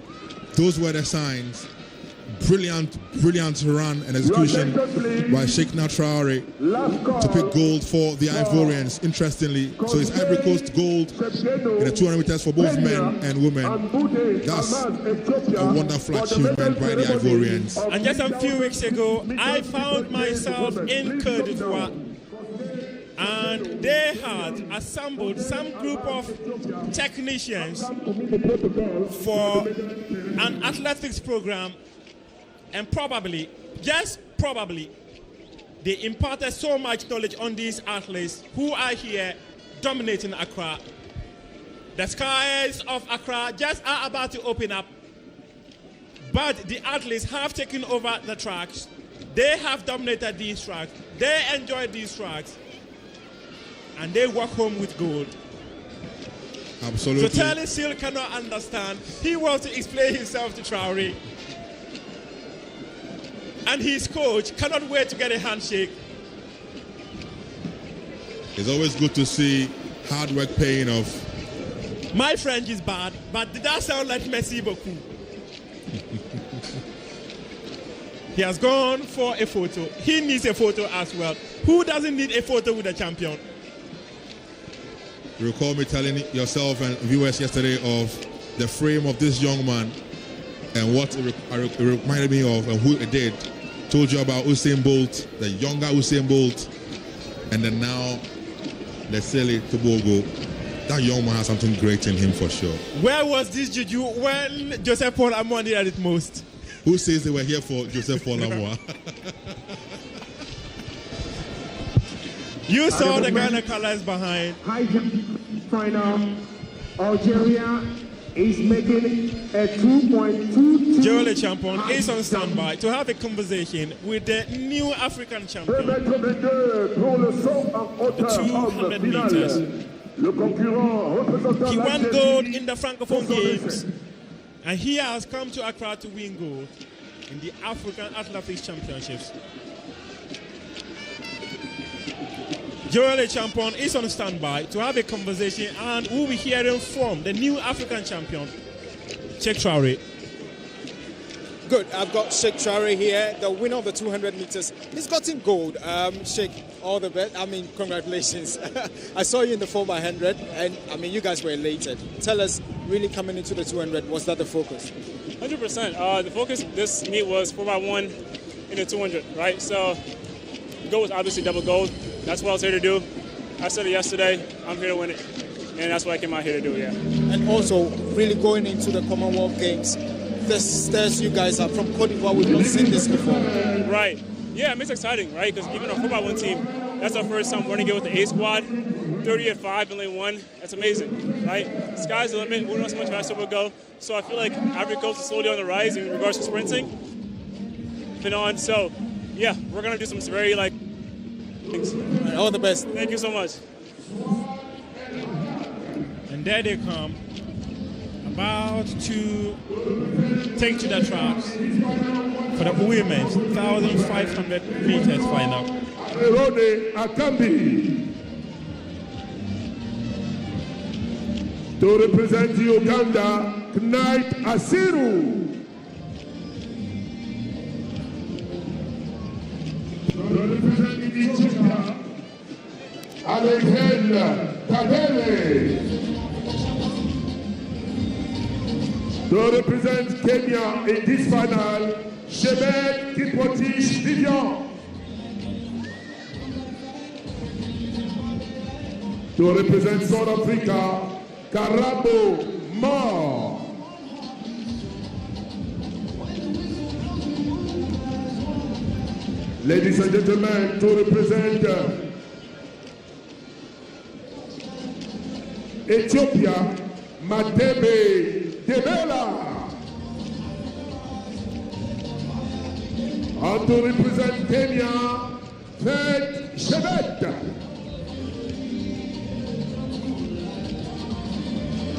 those were the signs. Brilliant run and execution by Sheikh Traore to pick gold for the Ivorians, interestingly. So it's Ivory Coast gold in the 200 meters for both men and women. That's a wonderful achievement by the Ivorians. And just a few weeks ago, I found myself in Côte d'Ivoire, and they had assembled some group of technicians for an athletics program. And probably, just probably, they imparted so much knowledge on these athletes who are here dominating Accra. The skies of Accra just are about to open up, but the athletes have taken over the tracks. They have dominated these tracks. They enjoy these tracks, and they walk home with gold. Absolutely. So Charlie still cannot understand. He wants to explain himself to Traore. And his coach cannot wait to get a handshake. It's always good to see hard work paying off. My French is bad, but did that sound like merci beaucoup? He has gone for a photo. He needs a photo as well. Who doesn't need a photo with a champion? You recall me telling yourself and viewers yesterday of the frame of this young man and what it reminded me of and who it did. Told you about Usain Bolt, the younger Usain Bolt, and then now the silly Tobago. That young man has something great in him for sure. Where was this juju when Joseph Paul Amoah needed it most? Who says they were here for Joseph Paul Amoah? You saw the Ghana colors behind. High jump final. Algeria is making a 2.22. Joel Champon is on standby to have a conversation with the new African champion. The 200 meters. He won gold in the Francophone Games, and he has come to Accra to win gold in the African Athletics Championships. Joel Champon is on standby to have a conversation, and we'll be hearing from the new African champion, Sheikh Traore. Good. I've got Sheikh Traore here, the winner of the 200 meters. He's gotten gold. Sheikh, all the best. I mean, congratulations. I saw you in the 4x100, and I mean, you guys were elated. Tell us, really coming into the 200, was that the focus? 100%. The focus this meet was 4x1 in the 200, right? So, the goal was obviously double gold. That's what I was here to do. I said it yesterday. I'm here to win it. And that's what I came out here to do, yeah. And also, really going into the Commonwealth Games, this stirs you guys up. From Côte d'Ivoire, we've not seen this before. Right. Yeah, I mean, it's exciting, right? Because even a 4x1 team, that's our first time running it with the A squad. 30 at 5 and lane 1. That's amazing, right? The sky's the limit. We don't know how much faster we'll go. So I feel like Ivory Coast is slowly on the rise in regards to sprinting. Been on. So, yeah, we're going to do some very, things. All the best. Thank you so much. And there they come, about to take to the tracks for the women's 1,500 meters final. Erode Akambi to represent Uganda, Knight Asiru. To represent Ethiopia, Alexander Kadele. To represent Kenya in this final, Shemet Kipotish Vivian. To represent South Africa, Karabo Ma. Ladies and gentlemen, to represent Ethiopia, Matebe Debela. And to represent Kenya, Fred Shemet.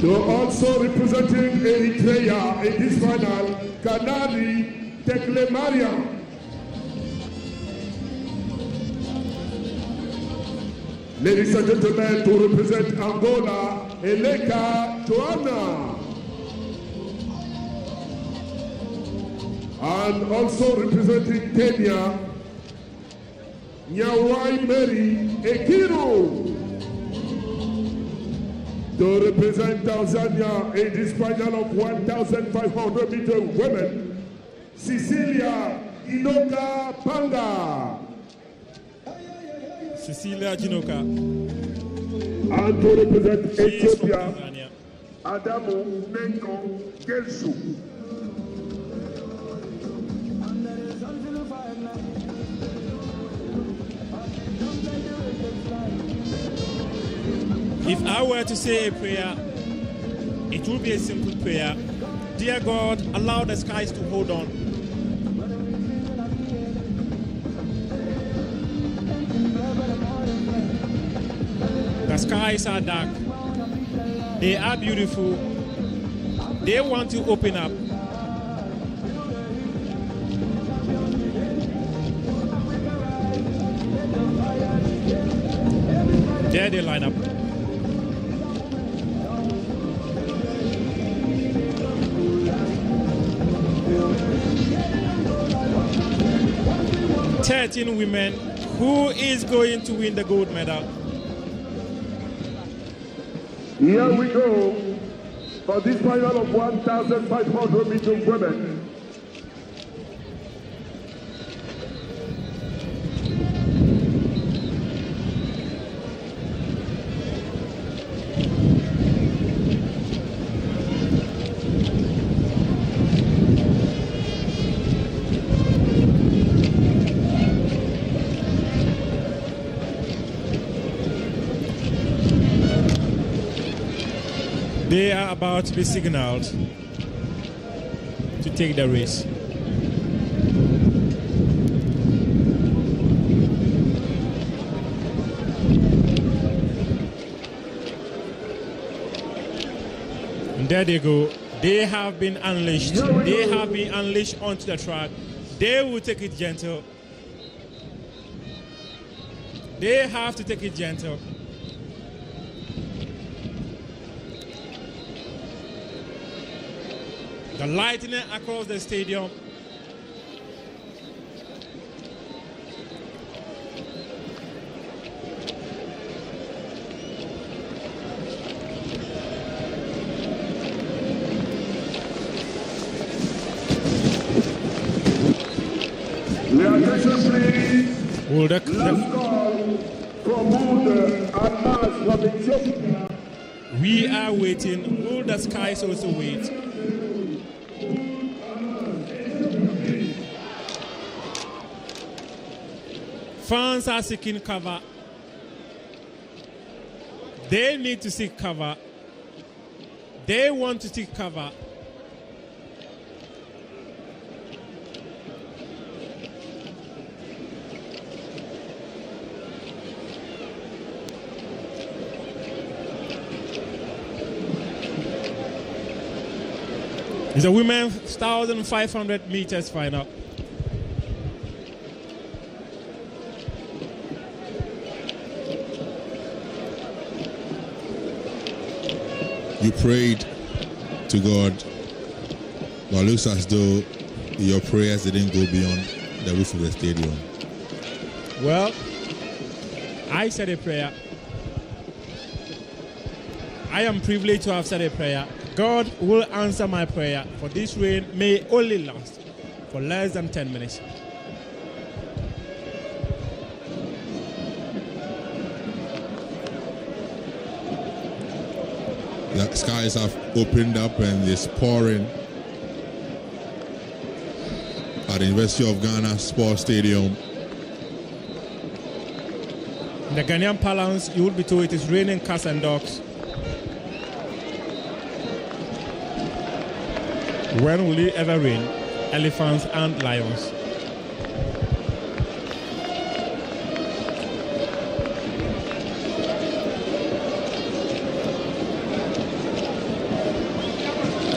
To also representing Eritrea in this final, Kanali Tekle Mariam. Ladies and gentlemen, to represent Angola, Eleka Joanna. And also representing Kenya, Nyawai Mary Ekiru. To represent Tanzania in this final of 1,500 meter women, Cecilia Inoka Panga. Cecilia Jinoka. And to represent Ethiopia, Adamu Neno Gelsu. If I were to say a prayer, it would be a simple prayer. Dear God, allow the skies to hold on. The skies are dark. They are beautiful. They want to open up. There they line up. "13 women, who is going to win the gold medal?" Here we go for this final of 1,500 meter women. They are about to be signaled to take the race. And there they go. They have been unleashed. They have been unleashed onto the track. They will take it gentle. They have to take it gentle. The lightning across the stadium. Will the we are waiting. Will the skies also wait? Fans are seeking cover. They need to seek cover. They want to seek cover. It's a women's 1,500 meters final. You prayed to God, but it looks as though your prayers didn't go beyond the roof of the stadium. Well, I said a prayer. I am privileged to have said a prayer. God will answer my prayer, for this rain may only last for less than 10 minutes. The skies have opened up and it's pouring at the University of Ghana Sports Stadium. In the Ghanaian parlance, you will be told it is raining cats and dogs. When will it ever rain? Elephants and lions.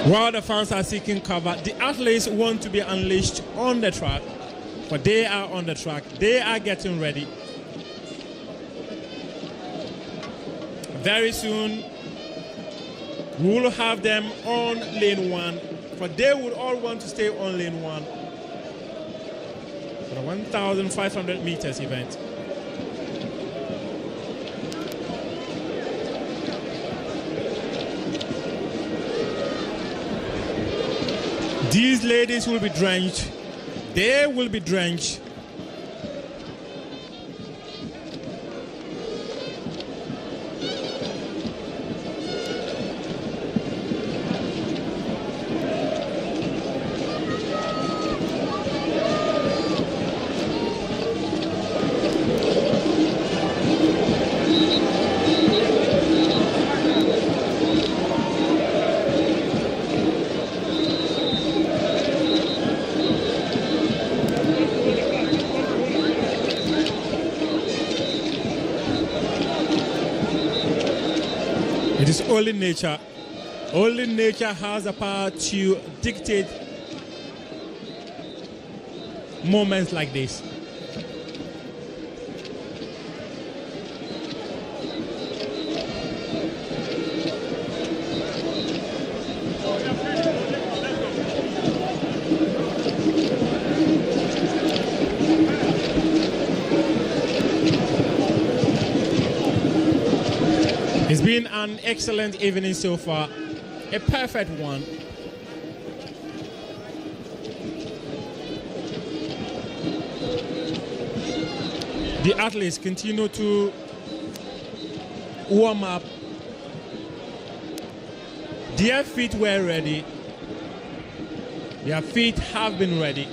While the fans are seeking cover, the athletes want to be unleashed on the track, but they are on the track. They are getting ready. Very soon, we will have them on lane 1, but they would all want to stay on lane 1 for the 1,500 meters event. These ladies will be drenched. They will be drenched. It is only nature. Only nature has the power to dictate moments like this. It's been an excellent evening so far, a perfect one. The athletes continue to warm up. Their feet were ready. Their feet have been ready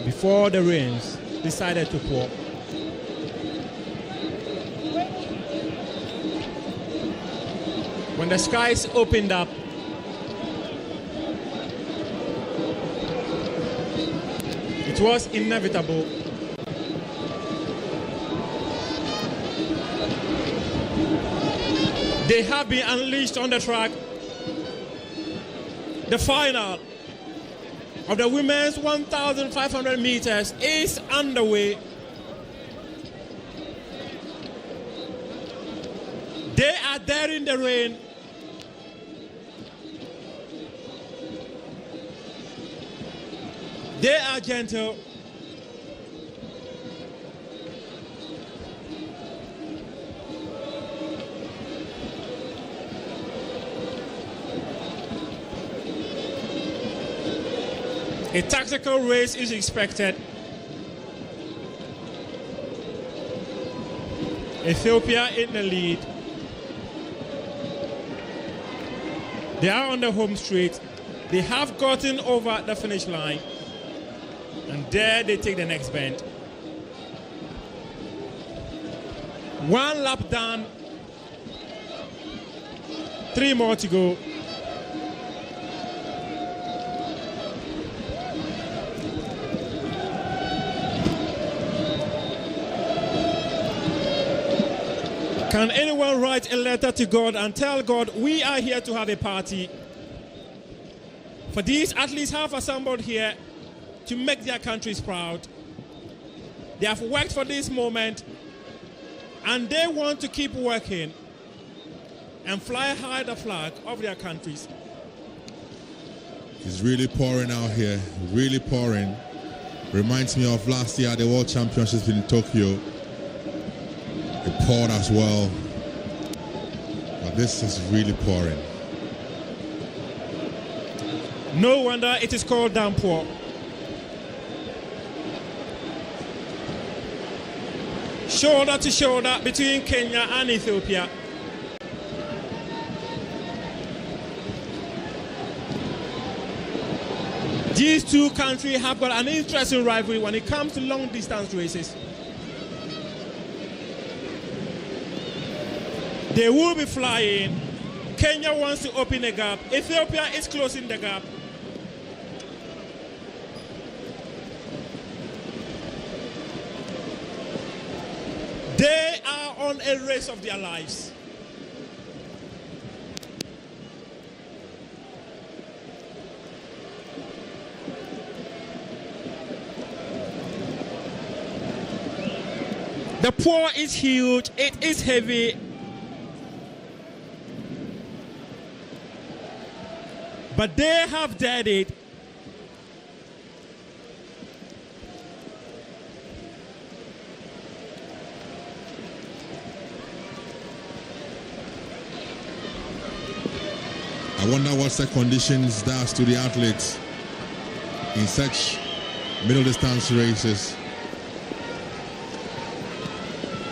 before the rains decided to pour. When the skies opened up, it was inevitable. They have been unleashed on the track. The final of the women's 1,500 meters is underway. They are there in the rain. They are gentle. A tactical race is expected. Ethiopia in the lead. They are on the home straight. They have gotten over the finish line. And there they take the next bend. One lap done. 3 more to go. Can anyone write a letter to God and tell God, we are here to have a party? For these athletes have assembled here to make their countries proud. They have worked for this moment and they want to keep working and fly high the flag of their countries. It's really pouring out here, really pouring. Reminds me of last year at the World Championships in Tokyo. It poured as well, but this is really pouring. No wonder it is called downpour. Shoulder to shoulder between Kenya and Ethiopia. These two countries have got an interesting rivalry when it comes to long distance races. They will be flying. Kenya wants to open a gap. Ethiopia is closing the gap. They are on a race of their lives. The pour is huge, it is heavy. But they have dared it. I wonder what the conditions does to the athletes in such middle distance races.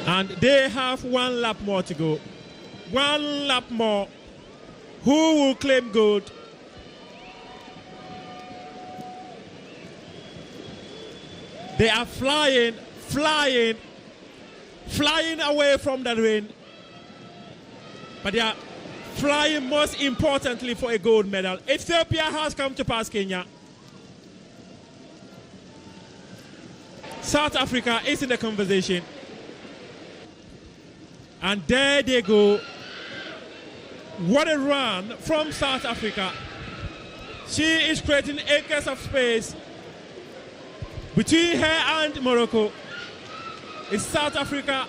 And they have 1 lap more to go. 1 lap more. Who will claim gold? They are flying away from the rain. But they are flying most importantly for a gold medal. Ethiopia has come to pass Kenya. South Africa is in the conversation. And there they go. What a run from South Africa. She is creating acres of space between her and Morocco. It's South Africa.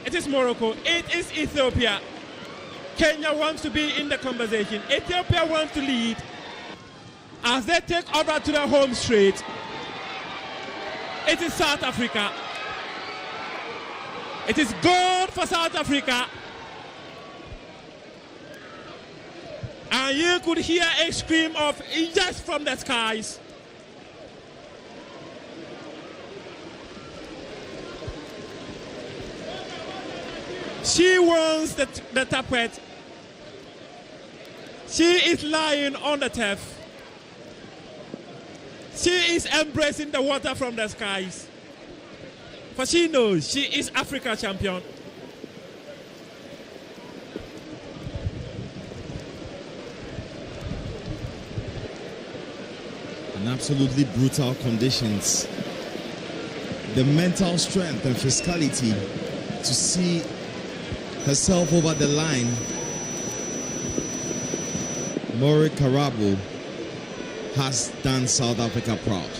It is Morocco. It is Ethiopia. Kenya wants to be in the conversation. Ethiopia wants to lead. As they take over to the home straight, it is South Africa. It is gold for South Africa. And you could hear a scream of just from the skies. She wants the tapet. She is lying on the turf. She is embracing the water from the skies. For she knows she is Africa champion. In absolutely brutal conditions. The mental strength and physicality to see herself over the line. Mori Karabo has done South Africa proud.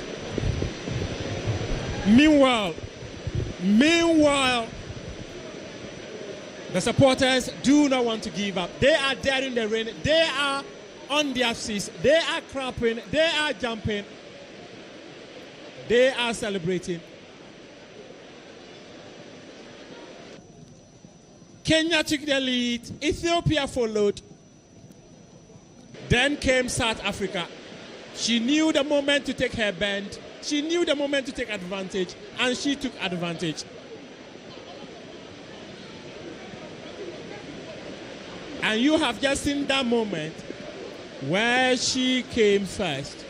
Meanwhile, the supporters do not want to give up. They are there in the rain. They are on their seats. They are clapping. They are jumping. They are celebrating. Kenya took the lead. Ethiopia followed. Then came South Africa. She knew the moment to take her bend. She knew the moment to take advantage, and she took advantage. And you have just seen that moment where she came first.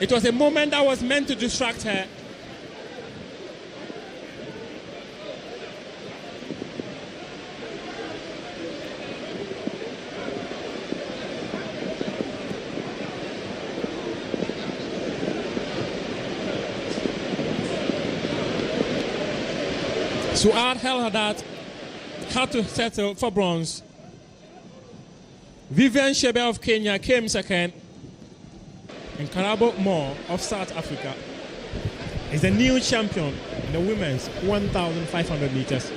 It was a moment that was meant to distract her. Suad El Haddad had to settle for bronze. Vivian Shebe of Kenya came second. And Karabo Moore of South Africa is the new champion in the women's 1,500 meters.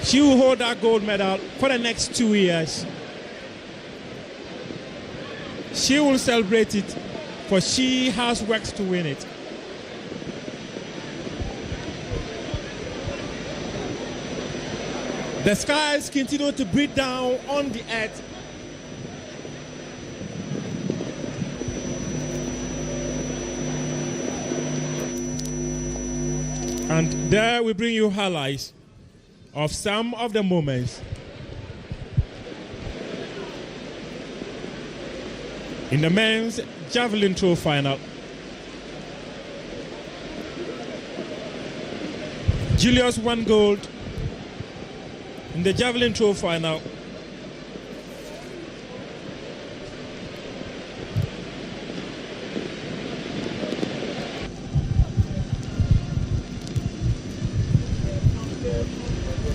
She will hold that gold medal for the next 2 years. She will celebrate it, for she has worked to win it. The skies continue to breathe down on the earth. And there we bring you highlights of some of the moments in the men's javelin throw final. Julius won gold in the javelin throw final.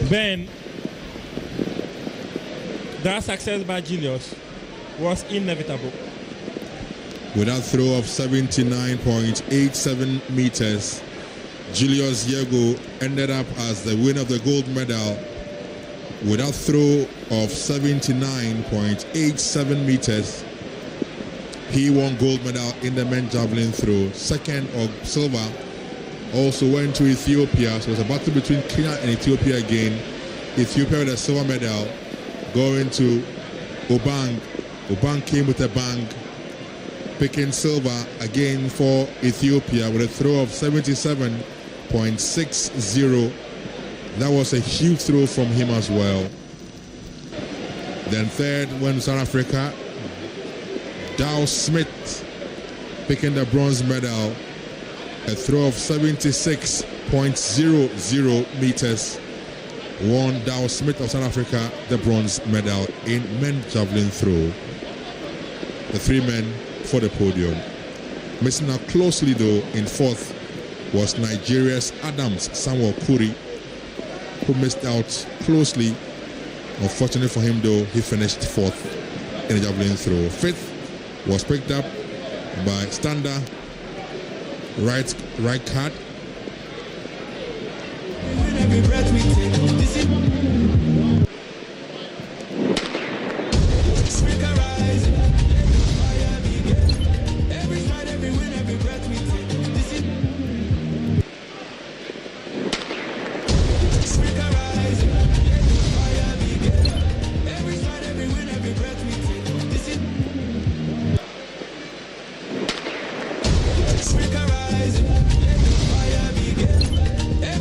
Then, that success by Julius was inevitable. With that throw of 79.87 meters, Julius Yego ended up as the winner of the gold medal with a throw of 79.87 meters. He won gold medal in the men's javelin throw. Second of silver also went to Ethiopia. So it was a battle between Kenya and Ethiopia again. Ethiopia with a silver medal going to Obang. Obang came with a bang, picking silver again for Ethiopia with a throw of 77.60. That was a huge throw from him as well. Then third went South Africa. Dow Smith picking the bronze medal, a throw of 76.00 meters. Won Dow Smith of South Africa the bronze medal in men's javelin throw. The three men for the podium. Missing out closely though in fourth was Nigeria's Adams Samuel Kuri, who missed out closely. Unfortunately for him though, he finished fourth in the javelin throw. Fifth was picked up by Stander right card.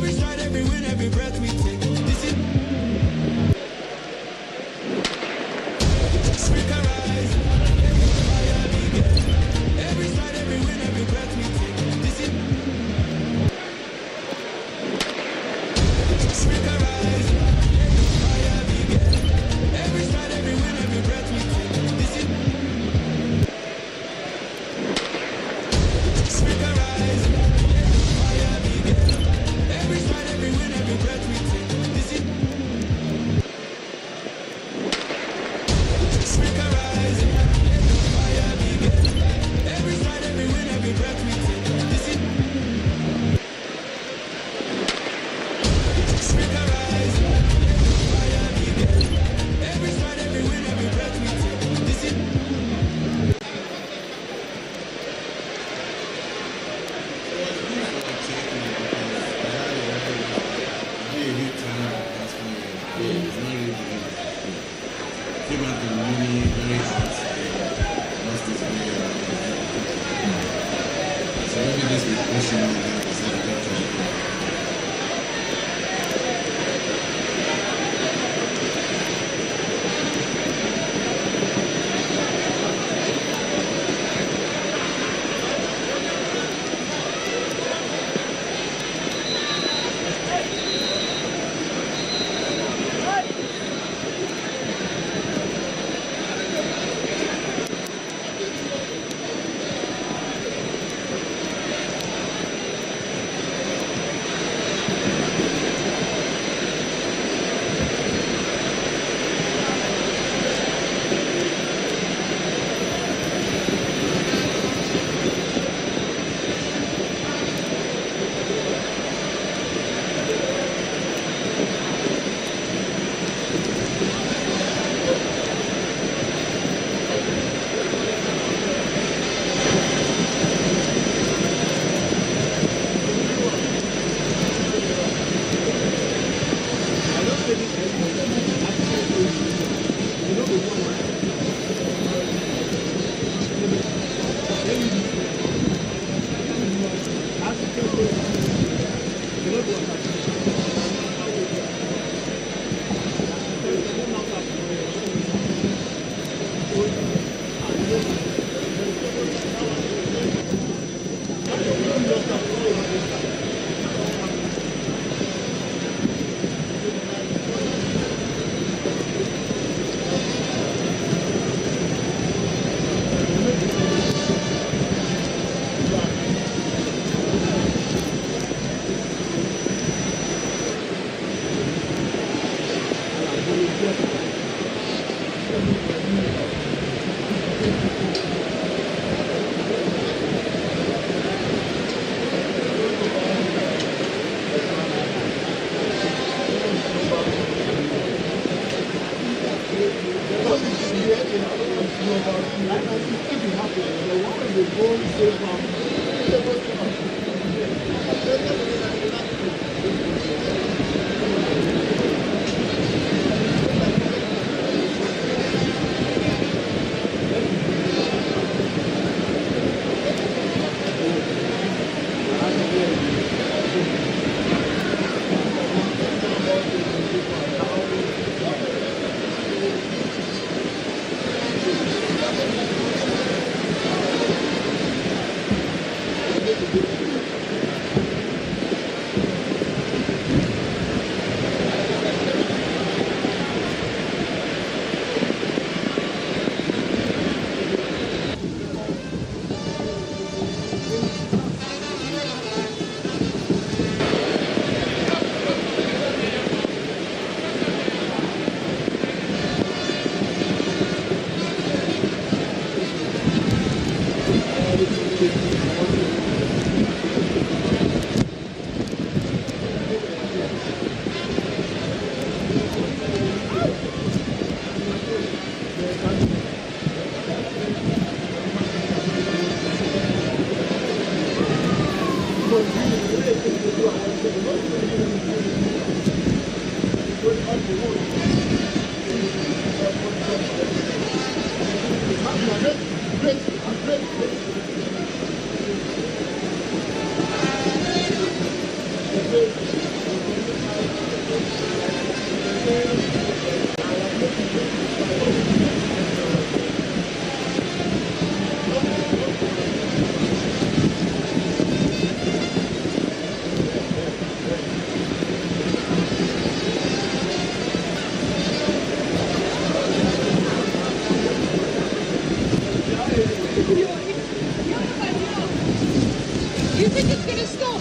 Every stride, every win, every breath we take. You think it's gonna stop?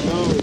No.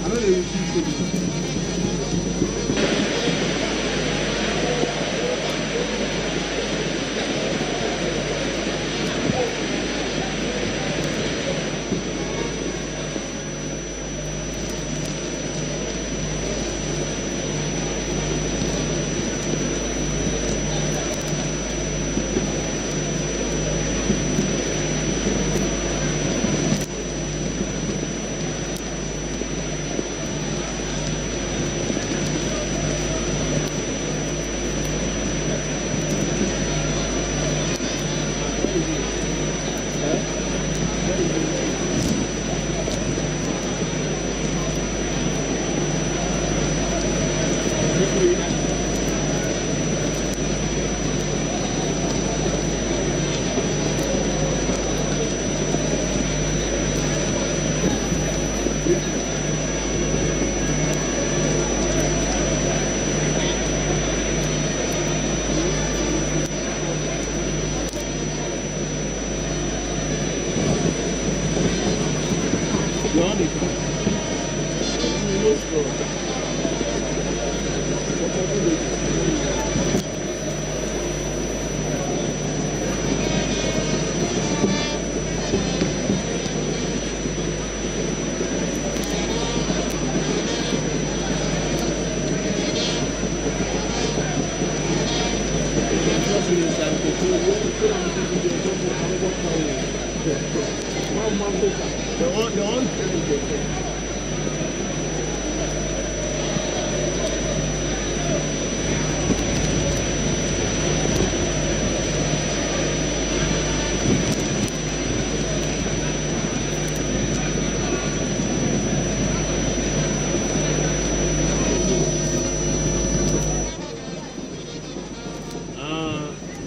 I know they refuse to do.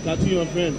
That's your friend.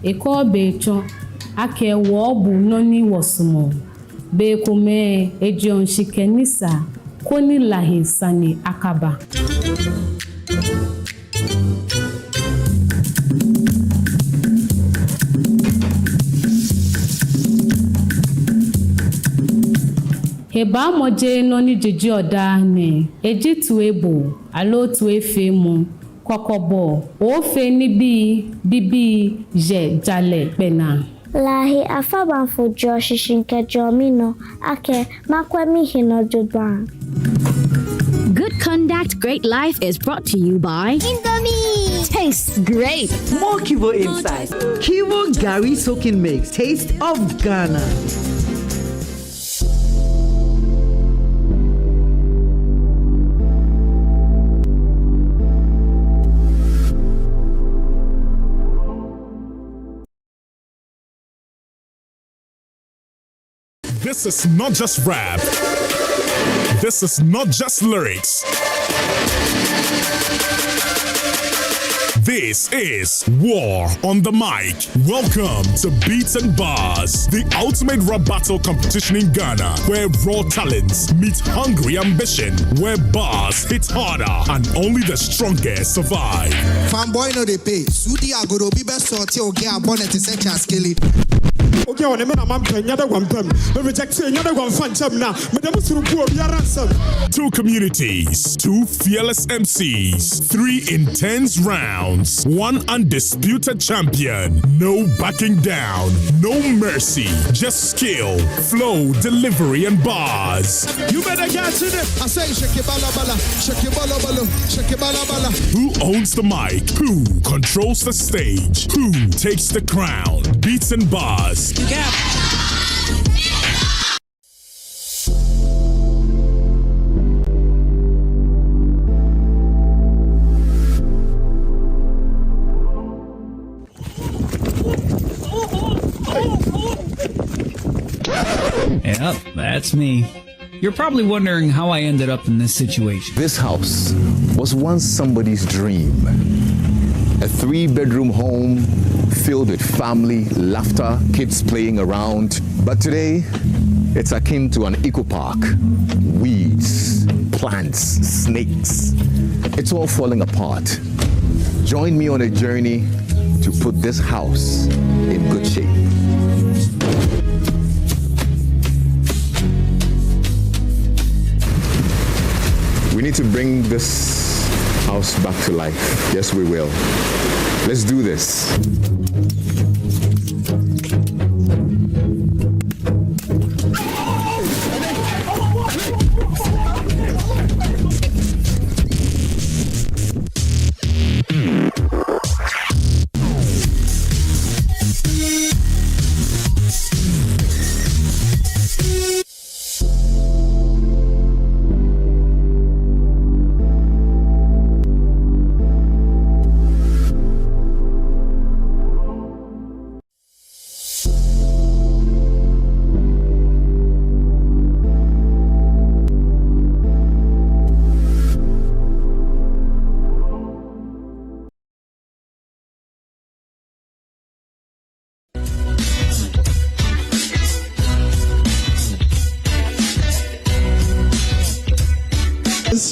Eko becho ake wobu noni wosumo be kume ejon shikenisa koni lahi sani akaba. Heba moje noni jiji oda ne eji tuebo alo tuefe mu kokobo ofe ni bibi je jale pena lahi afabanfo jo shishinke jomino ake makwemi hino jodwan. Good Conduct, Great Life is brought to you by Indomie. Tastes great. More Kivo inside. Kivo Gary Soaking Mix. Taste of Ghana. This is not just rap. This is not just lyrics. This is War on the Mic. Welcome to Beats and Bars, the ultimate rap battle competition in Ghana, where raw talents meet hungry ambition, where bars hit harder and only the strongest survive. Fanboy no they pay. Sudi agoro be best sorti oge abonnet is a skilly. Okay, on a man, I'm paying another one. Reject another one. Phantom now. Two communities, two fearless MCs, 3 intense rounds, 1 undisputed champion. No backing down, no mercy, just skill, flow, delivery, and bars. You better get to it. I say, shake it, bala bala, shake it, bala bala, shake it, bala bala. Who owns the mic? Who controls the stage? Who takes the crown? Beats and Bars. Yep, that's me. You're probably wondering how I ended up in this situation. This house was once somebody's dream. A 3-bedroom home filled with family, laughter, kids playing around. But today, it's akin to an eco park. Weeds, plants, snakes. It's all falling apart. Join me on a journey to put this house in good shape. We need to bring this house back to life. Yes, we will. Let's do this.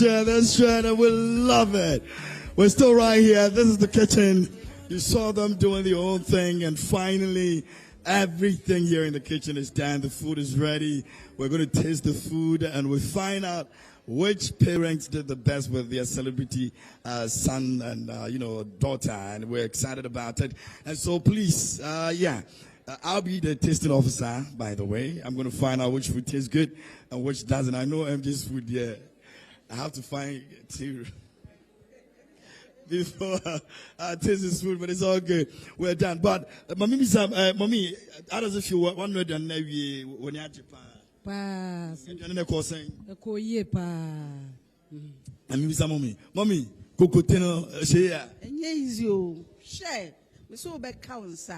That's right, and we love it. We're still right here. This is the kitchen. You saw them doing their own thing, and finally, everything here in the kitchen is done. The food is ready. We're going to taste the food, and we'll find out which parents did the best with their celebrity son and daughter, and we're excited about it. And so, please, I'll be the tasting officer. By the way, I'm going to find out which food tastes good and which doesn't. I know MJ's food. Yeah. I have to find two before I taste this food, but it's all good. We're done. But mommy, how does it feel? 100 and maybe when you're Japan. Mommy, Coco Teno, share. Easy, share. We saw back counts, sir.